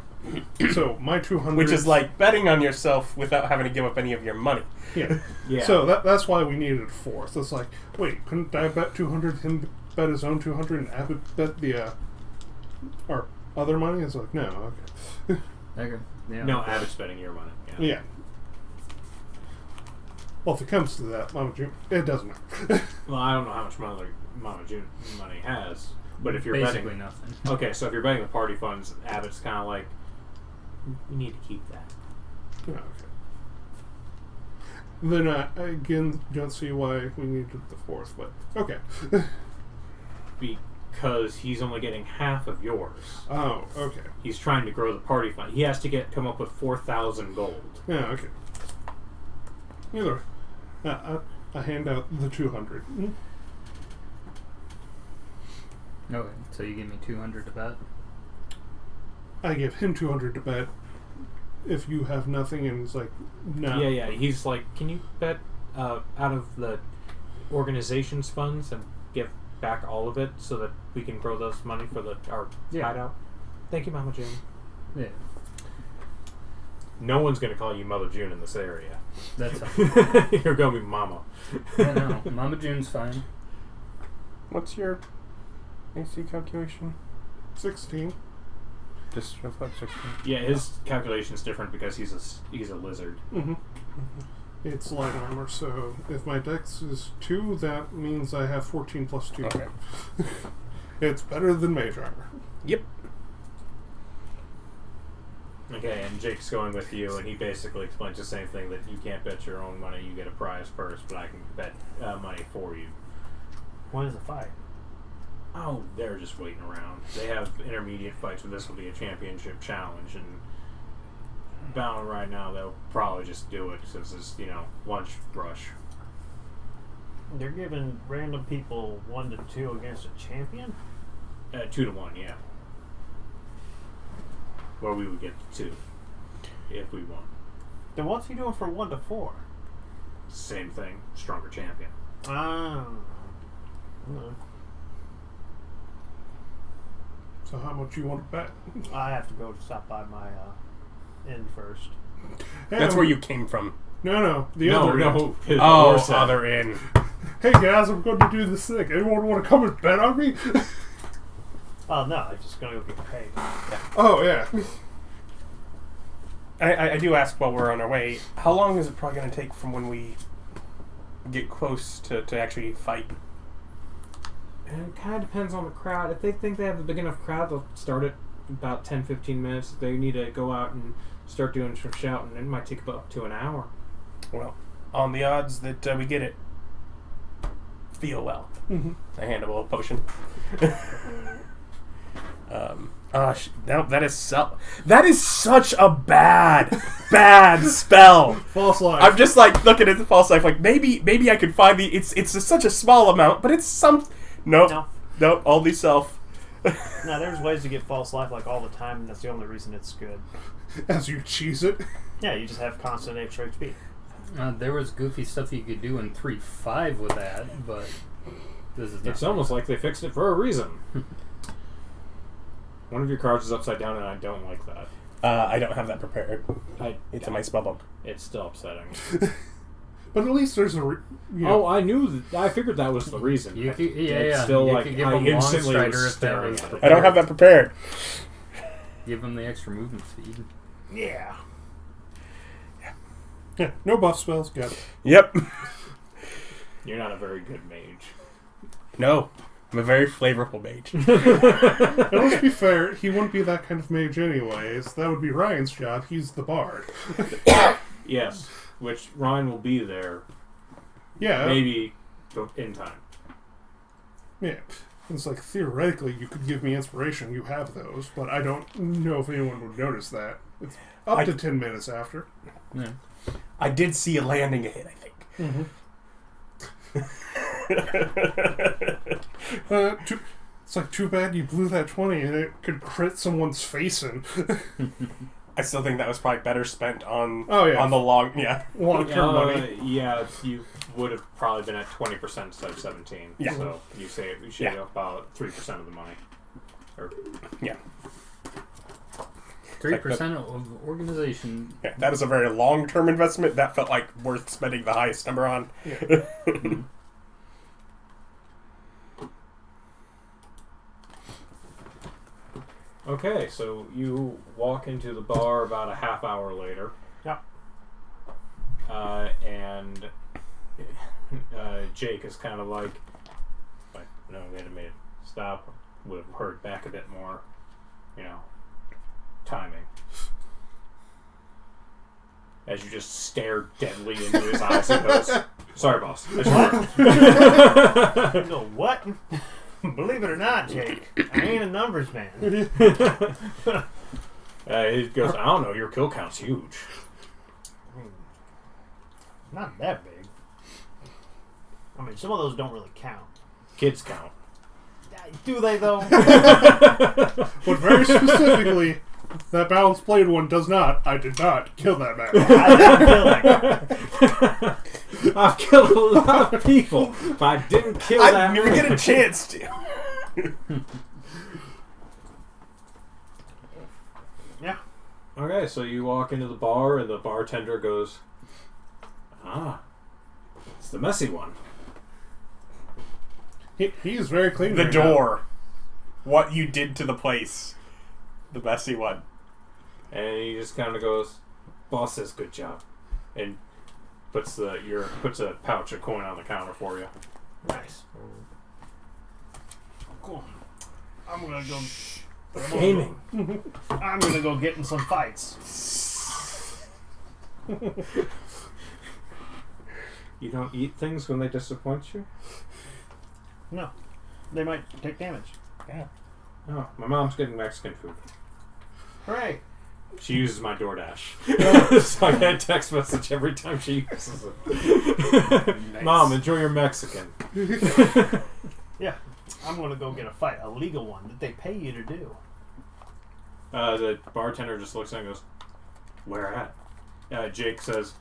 So my 200, Which is like betting on yourself without having to give up any of your money. yeah. Yeah. So that's why we needed a fourth. It's like, wait, couldn't I bet 200? Him bet his own 200, and Abbott bet the our other money? It's like, no, okay. Okay. Yeah. No, Abbott's betting your money. Yeah. Yeah. Well, if it comes to that, Mama June, it doesn't matter. Well, I don't know how much money Mama June money has, but if you're basically betting, nothing. okay, so if you're betting the party funds, Abbott's kind of like, we need to keep that. Yeah, okay. Then I again don't see why we needed the fourth, but okay. Because he's only getting half of yours. Oh, okay. He's trying to grow the party fund. He has to come up with 4,000 gold. Yeah, okay. Either I hand out the 200. Okay, so you give me 200 to bet? I give him 200 to bet. If you have nothing, and it's like, no. Yeah. He's like, can you bet out of the organization's funds and give back all of it so that we can grow those money for our hideout? Thank you, Mama June. Yeah. No one's going to call you Mother June in this area. That's fine. You're going to be Mama. Yeah, no, Mama June's fine. What's your AC calculation? 16. Just about 16. Yeah, his calculation's different because he's a lizard. Mm-hmm. It's light armor, so if my dex is 2, that means I have 14 plus 2. Okay. It's better than mage armor. Yep. Okay, and Jake's going with you, and he basically explains the same thing, that you can't bet your own money, you get a prize purse, but I can bet money for you. When is the fight? Oh, they're just waiting around. They have intermediate fights, but this will be a championship challenge, and bound right now, they'll probably just do it since it's, lunch rush. They're giving random people 1 to 2 against a champion? 2 to 1, yeah. Where we would get 2 if we won. Then what's he doing for 1 to 4? Same thing, stronger champion. So how much you want to bet? I have to go stop by my inn first. That's where you came from. No, the other end. his Oh, horse head. other in. Hey guys, I'm going to do this thing. Anyone want to come and bet on me? Oh, no, I'm just going to go get paid. Oh, yeah. I do ask while we're on our way, how long is it probably going to take from when we get close to actually fight? And it kind of depends on the crowd. If they think they have a big enough crowd, they'll start it about 10-15 minutes. If they need to go out and start doing some shouting, it might take up to an hour. Well, on the odds that we get it, feel well. Mm-hmm. I hand him a little potion. That is such a bad spell. False life. I'm just like looking at the false life, like maybe I could find it's such a small amount, but it's some. Nope. All these self. No, there's ways to get false life like all the time, and that's the only reason it's good. As you cheese it. Yeah, you just have constant extra HP. There was goofy stuff you could do in 3.5 with that, but this is It's almost like they fixed it for a reason. One of your cards is upside down, and I don't like that. I don't have that prepared. It's in my spell book. It's still upsetting. But at least there's a... Oh, I knew that. I figured that was the reason. You could, It's still you like could give I him long instantly strider was if that staring was at it. prepared. I don't have that prepared. Give him the extra movement speed. Yeah. Yeah, no buff spells. Got it. Yep. You're not a very good mage. No. I'm a very flavorful mage. Now, let's be fair, he wouldn't be that kind of mage anyways. That would be Ryan's job. He's the bard. Yes, which Ryan will be there. Yeah. Maybe in time. Yeah. It's like, theoretically, you could give me inspiration. You have those, but I don't know if anyone would notice that. It's up to 10 minutes after. Yeah. I did see a landing a hit, I think. Mm-hmm. It's like, too bad you blew that 20 and it could crit someone's face in. I still think that was probably better spent on on the long long-term money. Yeah, you would have probably been at 20% instead of 17. Yeah. So you shave about 3% of the money. Or 3% of organization. Yeah, that is a very long-term investment. That felt like worth spending the highest number on. Yeah. Okay, so you walk into the bar about a half hour later. Yeah. And Jake is kind of like, no, we had to make it stop. Would have heard back a bit more, timing. As you just stare deadly into his eyes and goes, sorry, boss. No, what? Believe it or not, Jake, I ain't a numbers man. He goes, I don't know, your kill count's huge. Not that big. I mean, some of those don't really count. Kids count. Do they, though? But very specifically, that balanced blade one does not. I did not kill that man. I didn't kill that guy. I've killed a lot of people, but I didn't kill that I never man. get a chance to. Yeah. Okay, so you walk into the bar, and the bartender goes, it's the messy one. He's very clean. The right door. What you did to the place. The messy one. And he just kind of goes, boss says good job. And puts a pouch of coin on the counter for you. Nice. Cool. I'm gonna go. Gaming. I'm gonna go get in some fights. You don't eat things when they disappoint you? No, they might take damage. Yeah. Oh, my mom's getting Mexican food. Hooray! She uses my DoorDash. So I get a text message every time she uses it. Nice. Mom, enjoy your Mexican. Yeah, I'm gonna go get a fight, a legal one that they pay you to do. The bartender just looks at and goes, where at? Jake says,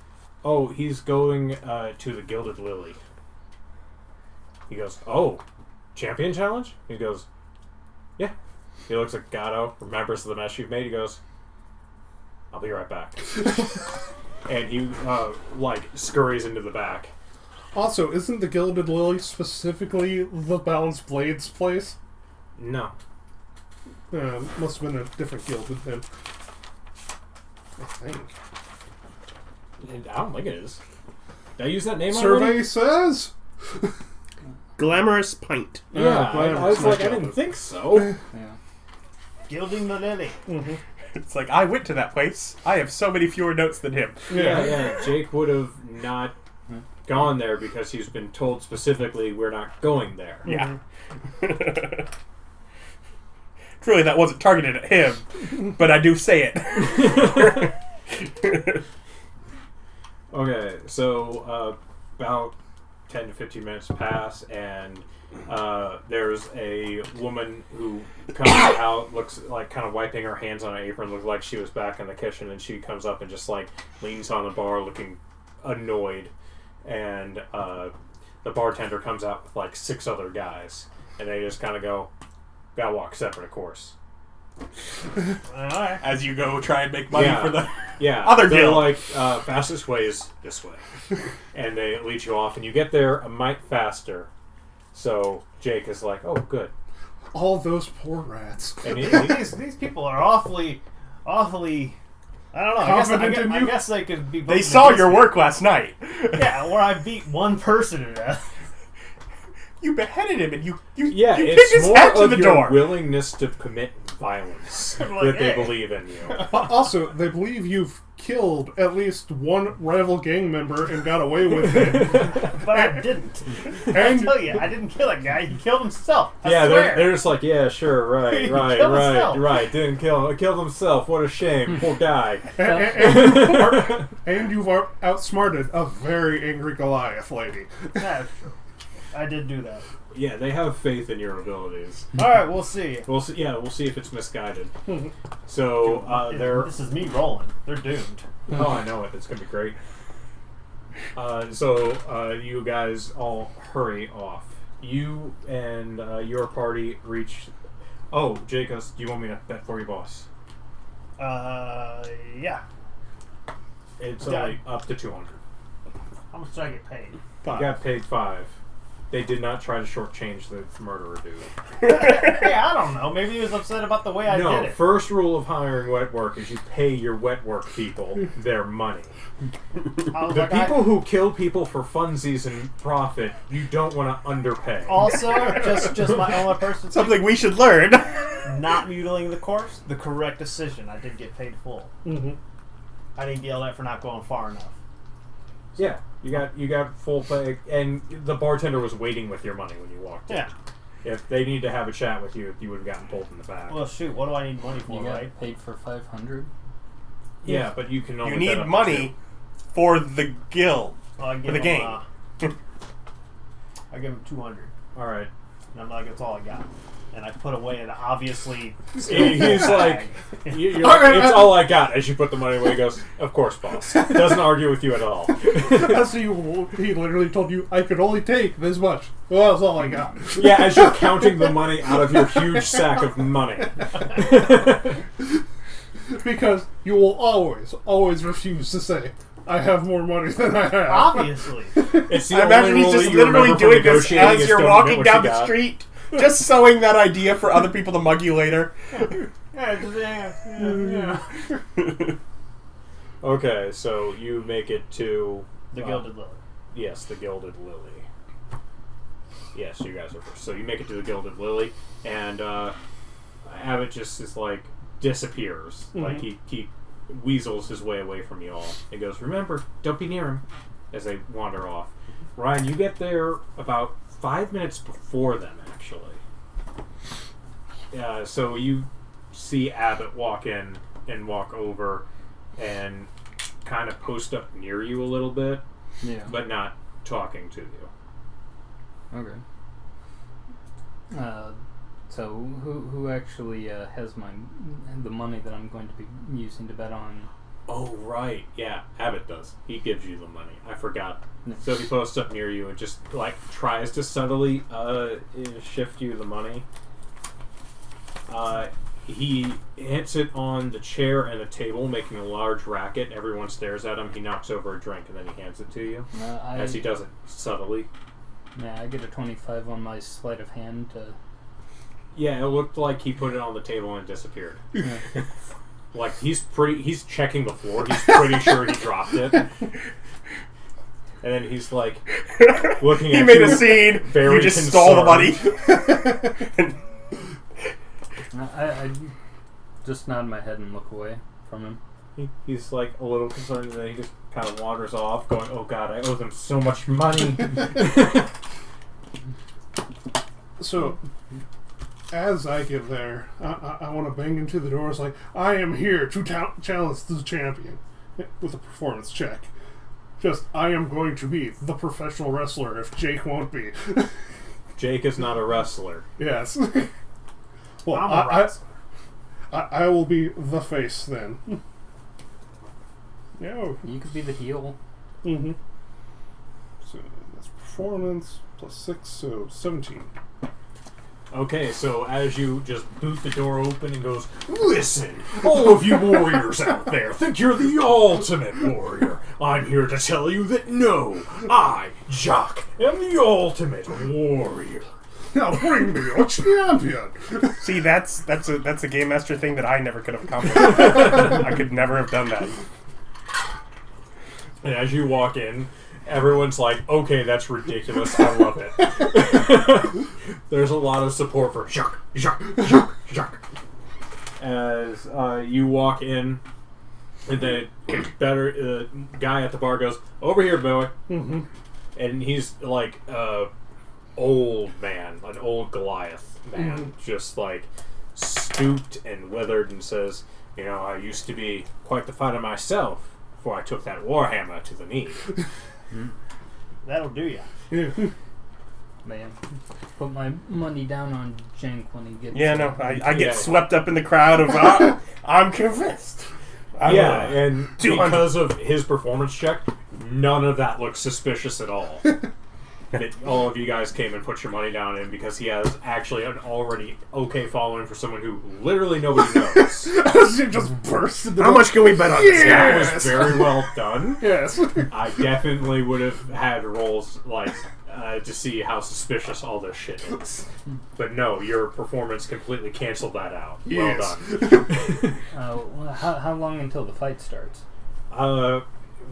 oh, he's going to the Gilded Lily. He goes, oh, champion challenge? He goes, yeah. He looks at Gato, remembers the mess you've made. He goes, I'll be right back. And he, scurries into the back. Also, isn't the Gilded Lily specifically the Balanced Blades place? No. Must have been a different guild than him. I think. I don't think it is. Did I use that name Survey already? says! Glamorous pint. Yeah, Glamorous, I was not like, I didn't Gilded. think so. Yeah. Gilding the lily. Mm-hmm. It's like, I went to that place. I have so many fewer notes than him. Yeah. Jake would have not gone there because he's been told specifically we're not going there. Yeah. Truly, that wasn't targeted at him, but I do say it. Okay, so about 10 to 15 minutes pass, and there's a woman who comes out, looks like kind of wiping her hands on an apron, looks like she was back in the kitchen, and she comes up and just like leans on the bar looking annoyed, and the bartender comes out with like 6 other guys, and they just kind of go, gotta walk separate, of course. Alright. As you go try and make money for the They're other guild. like, fastest way is this way. And they lead you off, and you get there a mite faster. So Jake is like, oh, good. All those poor rats. And These people are awfully. I don't know. Confident in I you? guess they could be. They voting saw against your me. work last night. Yeah, where I beat one person to death. you beheaded him and you Yeah, kicked it's his more head to of the your door. willingness to commit violence Like, that they hey. believe in you. Also, they believe you've killed at least one rival gang member and got away with it. But I didn't. I And tell you, I didn't kill a guy. He killed himself. I Yeah, swear. they're just like, yeah, sure, right, He right, killed right, himself. right. Didn't killed himself. What a shame, poor guy. and you've outsmarted a very angry Goliath lady. Yeah, sure. I did do that. Yeah, they have faith in your abilities. All right, we'll see. We'll see. Yeah, we'll see if it's misguided. So they're. This is me rolling. They're doomed. Oh, I know it. It's gonna be great. So you guys all hurry off. You and your party reach. Oh, Jacob, do you want me to bet for you, boss? Yeah. It's Yeah. only up to 200. How much did I get paid? You got paid 5. They did not try to shortchange the murderer dude. Yeah, I don't know. Maybe he was upset about the way I No, did it. first rule of hiring wet work is you pay your wet work people their money. I was The like, people who kill people for funsies and profit, you don't want to underpay. Also, just my own personal Something we should learn. not mutilating the corpse, the correct decision. I did get paid full. Mm-hmm. I didn't get yelled at for not going far enough. Yeah, you got full pay, and the bartender was waiting with your money when you walked in. Yeah. If they need to have a chat with you, you would have gotten pulled in the back. Well, shoot. What do I need money for, You got right? paid for 500. Yeah, but you can only You bet need up to money for the guild. Well, I For give the him, game. I give him 200. 2. All right. And I'm like, that's all I got. And I put away an obviously. He's like, you're All right, it's all I got. As you put the money away, he goes, "Of course, boss." Doesn't argue with you at all. So he literally told you, I could only take this much. Well, that's all I got. Yeah, as you're counting the money out of your huge sack of money. Because you will always refuse to say, I have more money than I have. Obviously. It's the I imagine only he's rule just that you literally remember from doing this negotiating as is you're don't walking admit what down you the got. street, just sowing that idea for other people to mug you later. Yeah. Okay, so you make it to The Gilded Lily. yes, the Gilded Lily. Yes, you guys are first. So you make it to the Gilded Lily, and Abbott just is like disappears. Mhm. Like he weasels his way away from you all. He goes, "Remember, don't be near him." As they wander off, Ryan, you get there about 5 minutes before them, actually. So you see Abbott walk in and walk over and kind of post up near you a little bit, Yeah. but not talking to you. Okay. So who actually has the money that I'm going to be using to bet on? Oh, right. Yeah, Abbott does. He gives you the money. I forgot. No. So he posts up near you and just, like, tries to subtly shift you the money. He hits it on the chair and the table, making a large racket. Everyone stares at him. He knocks over a drink, and then he hands it to you. As he does it subtly. Yeah, I get a 25 on my sleight of hand. Yeah, it looked like he put it on the table and disappeared. Yeah. Like, he's checking the floor. He's pretty sure he dropped it. And then he's like, looking at He made you a scene. very You just stole the money. I just nod my head and look away from him. He's like a little concerned, and then he just kind of wanders off, going, "Oh God, I owe them so much money." So, as I get there, I want to bang into the door. It's like, I am here to challenge the champion with a performance check. I am going to be the professional wrestler if Jake won't be. Jake is not a wrestler. Yes. Well, I'm a wrestler. I will be the face then. Yeah. You could be the heel. Mm-hmm. So that's performance plus 6, so 17. Okay, so as you just boot the door open and goes, "Listen, all of you warriors out there think you're the ultimate warrior. I'm here to tell you that no, I, Jhank, am the ultimate warrior." Now bring me your champion. See, that's a game master thing that I never could have accomplished. I could never have done that. And as you walk in, everyone's like, okay, that's ridiculous. I love it. There's a lot of support for Jhank, Jhank, Jhank, Jhank. As you walk in, and the guy at the bar goes, over here, boy. Mm-hmm. And he's like old man, an old Goliath man, just like stooped and withered, and says, you know, I used to be quite the fighter myself before I took that warhammer to the knee. That'll do ya. Yeah. Man, put my money down on Jhank when he gets. Yeah, no, I get swept up in the crowd of. I'm convinced. And because of his performance check, none of that looks suspicious at all. That all of you guys came and put your money down in because he has actually an already okay following for someone who literally nobody knows. Just burst into How much can we bet on this? That was very well done. Yes. I definitely would have had rolls like to see how suspicious all this shit is. But no, your performance completely canceled that out. Yes. Well done. How long until the fight starts?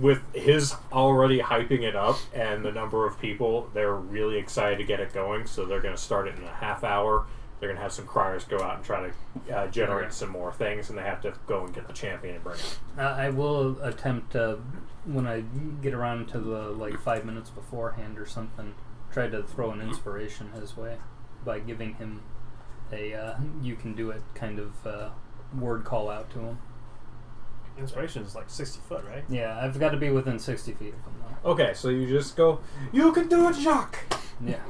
With his already hyping it up and the number of people, they're really excited to get it going, so they're going to start it in a half hour. They're going to have some criers go out and try to generate some more things, and they have to go and get the champion and bring it. I will attempt, when I get around to the 5 minutes beforehand or something, try to throw an inspiration his way by giving him a you can do it kind of word call out to him. Inspiration is like 60 foot, right? Yeah, I've got to be within 60 feet of him, though. Okay, so you just go, you can do it, Jhank! Yeah.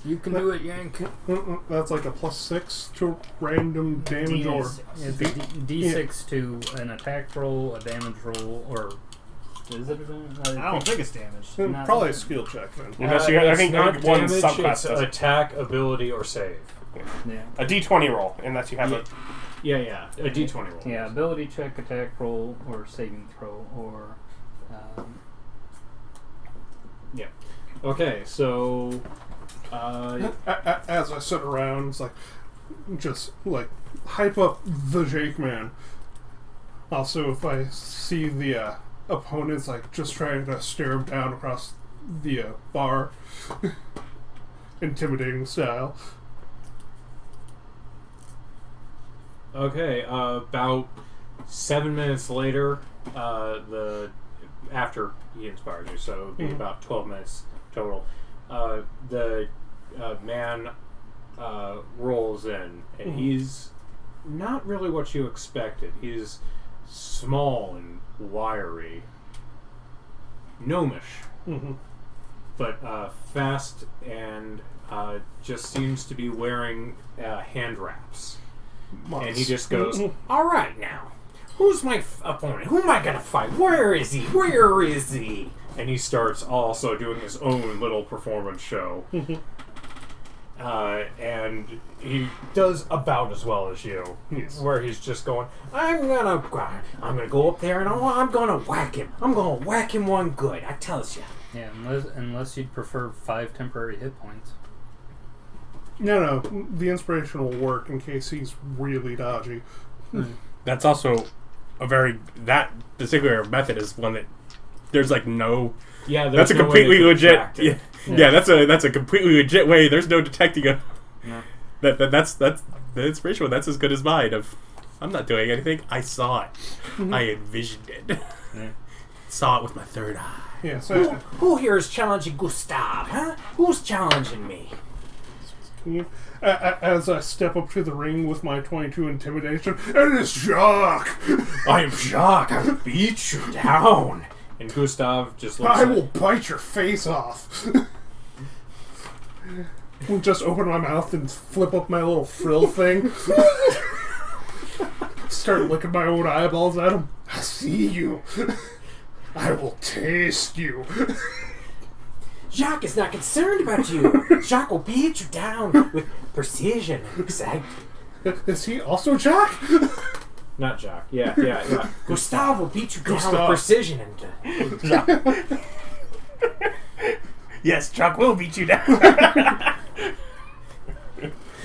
You can do it, Jhank. That's like a +6 to random damage or... It's a D6 to an attack roll, a damage roll, or... Is it a damage? I don't think it's damage. Probably a skill check then. Unless you, I think not one damage, subclass it's does it. attack, ability, or save. Yeah. A D20 roll, unless you have a... Yeah, a D20 roll. Yeah, ability check, attack roll, or saving throw, or... Yeah. Okay, so... As I sit around, it's like, just like, hype up the Jake man. Also, if I see the opponents, like, just trying to stare him down across the bar, intimidating style. Okay, about 7 minutes later, after he inspired you, so it would be about 12 minutes total, the man rolls in, and he's not really what you expected. He's small and wiry, gnomish, but fast, and just seems to be wearing hand wraps. And he just goes, all right now, who's my opponent? Who am I going to fight? Where is he? Where is he? And he starts also doing his own little performance show. And he does about as well as you. Where he's just going, I'm gonna go up there and I'm gonna whack him. I'm gonna whack him one good, I tells you. Yeah, unless you'd prefer 5 temporary hit points. No, the inspiration will work in case he's really dodgy. That's also that particular method is one that there's like no... Yeah, that's a completely legit... Yeah, that's a completely legit way. There's no detecting a... No. That's the inspiration one. That's as good as mine of... I'm not doing anything. I saw it. I envisioned it. Saw it with my third eye. Yeah, so... Who here is challenging Gustav, huh? Who's challenging me? As I step up to the ring with my 22 intimidation, it is Jacques! I am Jacques. I will beat you down. And Gustav just looks I will bite your face off. Just open my mouth and flip up my little frill thing. Start licking my own eyeballs at him. I see you. I will taste you. Jacques is not concerned about you. Jacques will beat you down with precision and exact. Is he also Jacques? Not Jacques. Yeah. Gustav will beat you down with precision and. Yes, Jacques will beat you down.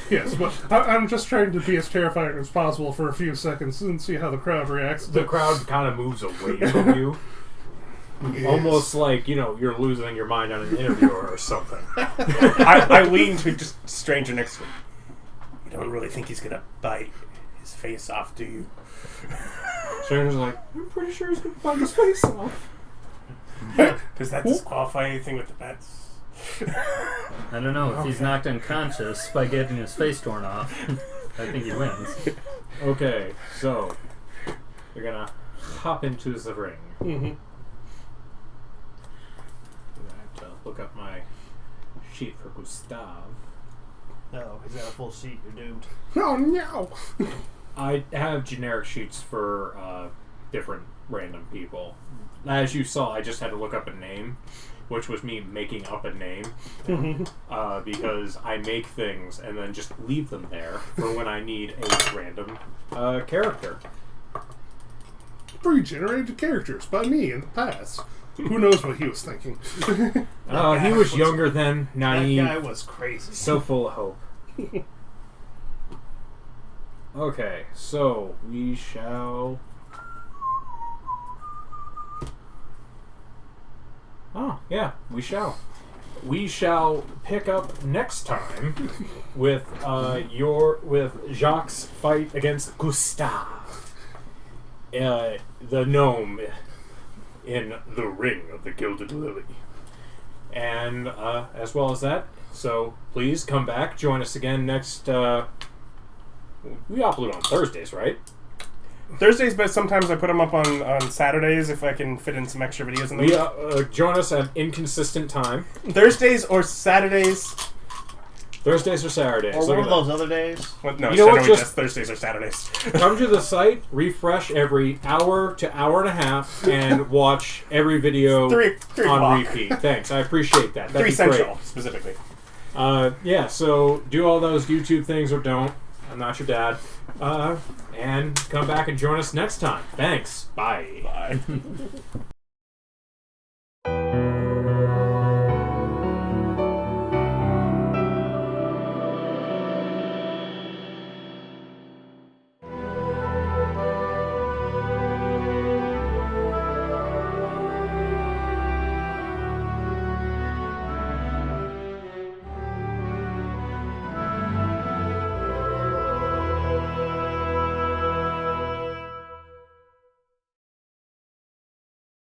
Yes, but I'm just trying to be as terrifying as possible for a few seconds and see how the crowd reacts. The crowd kind of moves away from you. Almost like, you're losing your mind on an interviewer or something. I lean to just stranger next to me. You don't really think he's gonna bite his face off, do you? Stranger's like, I'm pretty sure he's going to bite his face off. Does that disqualify anything with the pets? I don't know. If he's knocked unconscious by getting his face torn off, I think he wins. Okay, so you're going to hop into the ring. Mm-hmm. I have to look up my sheet for Gustav. No, he's got a full sheet. You're doomed. Oh no! I have generic sheets for different random people. As you saw, I just had to look up a name, which was me making up a name. Because I make things and then just leave them there for when I need a random character. Pre-generated characters by me in the past. Who knows what he was thinking? He was younger then, naive. That guy was crazy. So full of hope. Okay, so we shall... Oh, yeah, we shall. We shall pick up next time with Jacques' fight against Gustav, the gnome in the Ring of the Gilded Lily. And as well as that, so please come back, join us again next... we upload on Thursdays, right? Thursdays, but sometimes I put them up on Saturdays if I can fit in some extra videos in them. Join us at inconsistent time. Thursdays or Saturdays. Thursdays or Saturdays. Or one of those other days. What? No, You know what, generally just- Thursdays or Saturdays. Come to the site, refresh every hour to hour and a half, and watch every video Three on o'clock. repeat. Thanks, I appreciate that. That'd 3 be Central, great. specifically. Yeah, so do all those YouTube things or don't. I'm not your dad. And come back and join us next time. Thanks. Bye. Bye.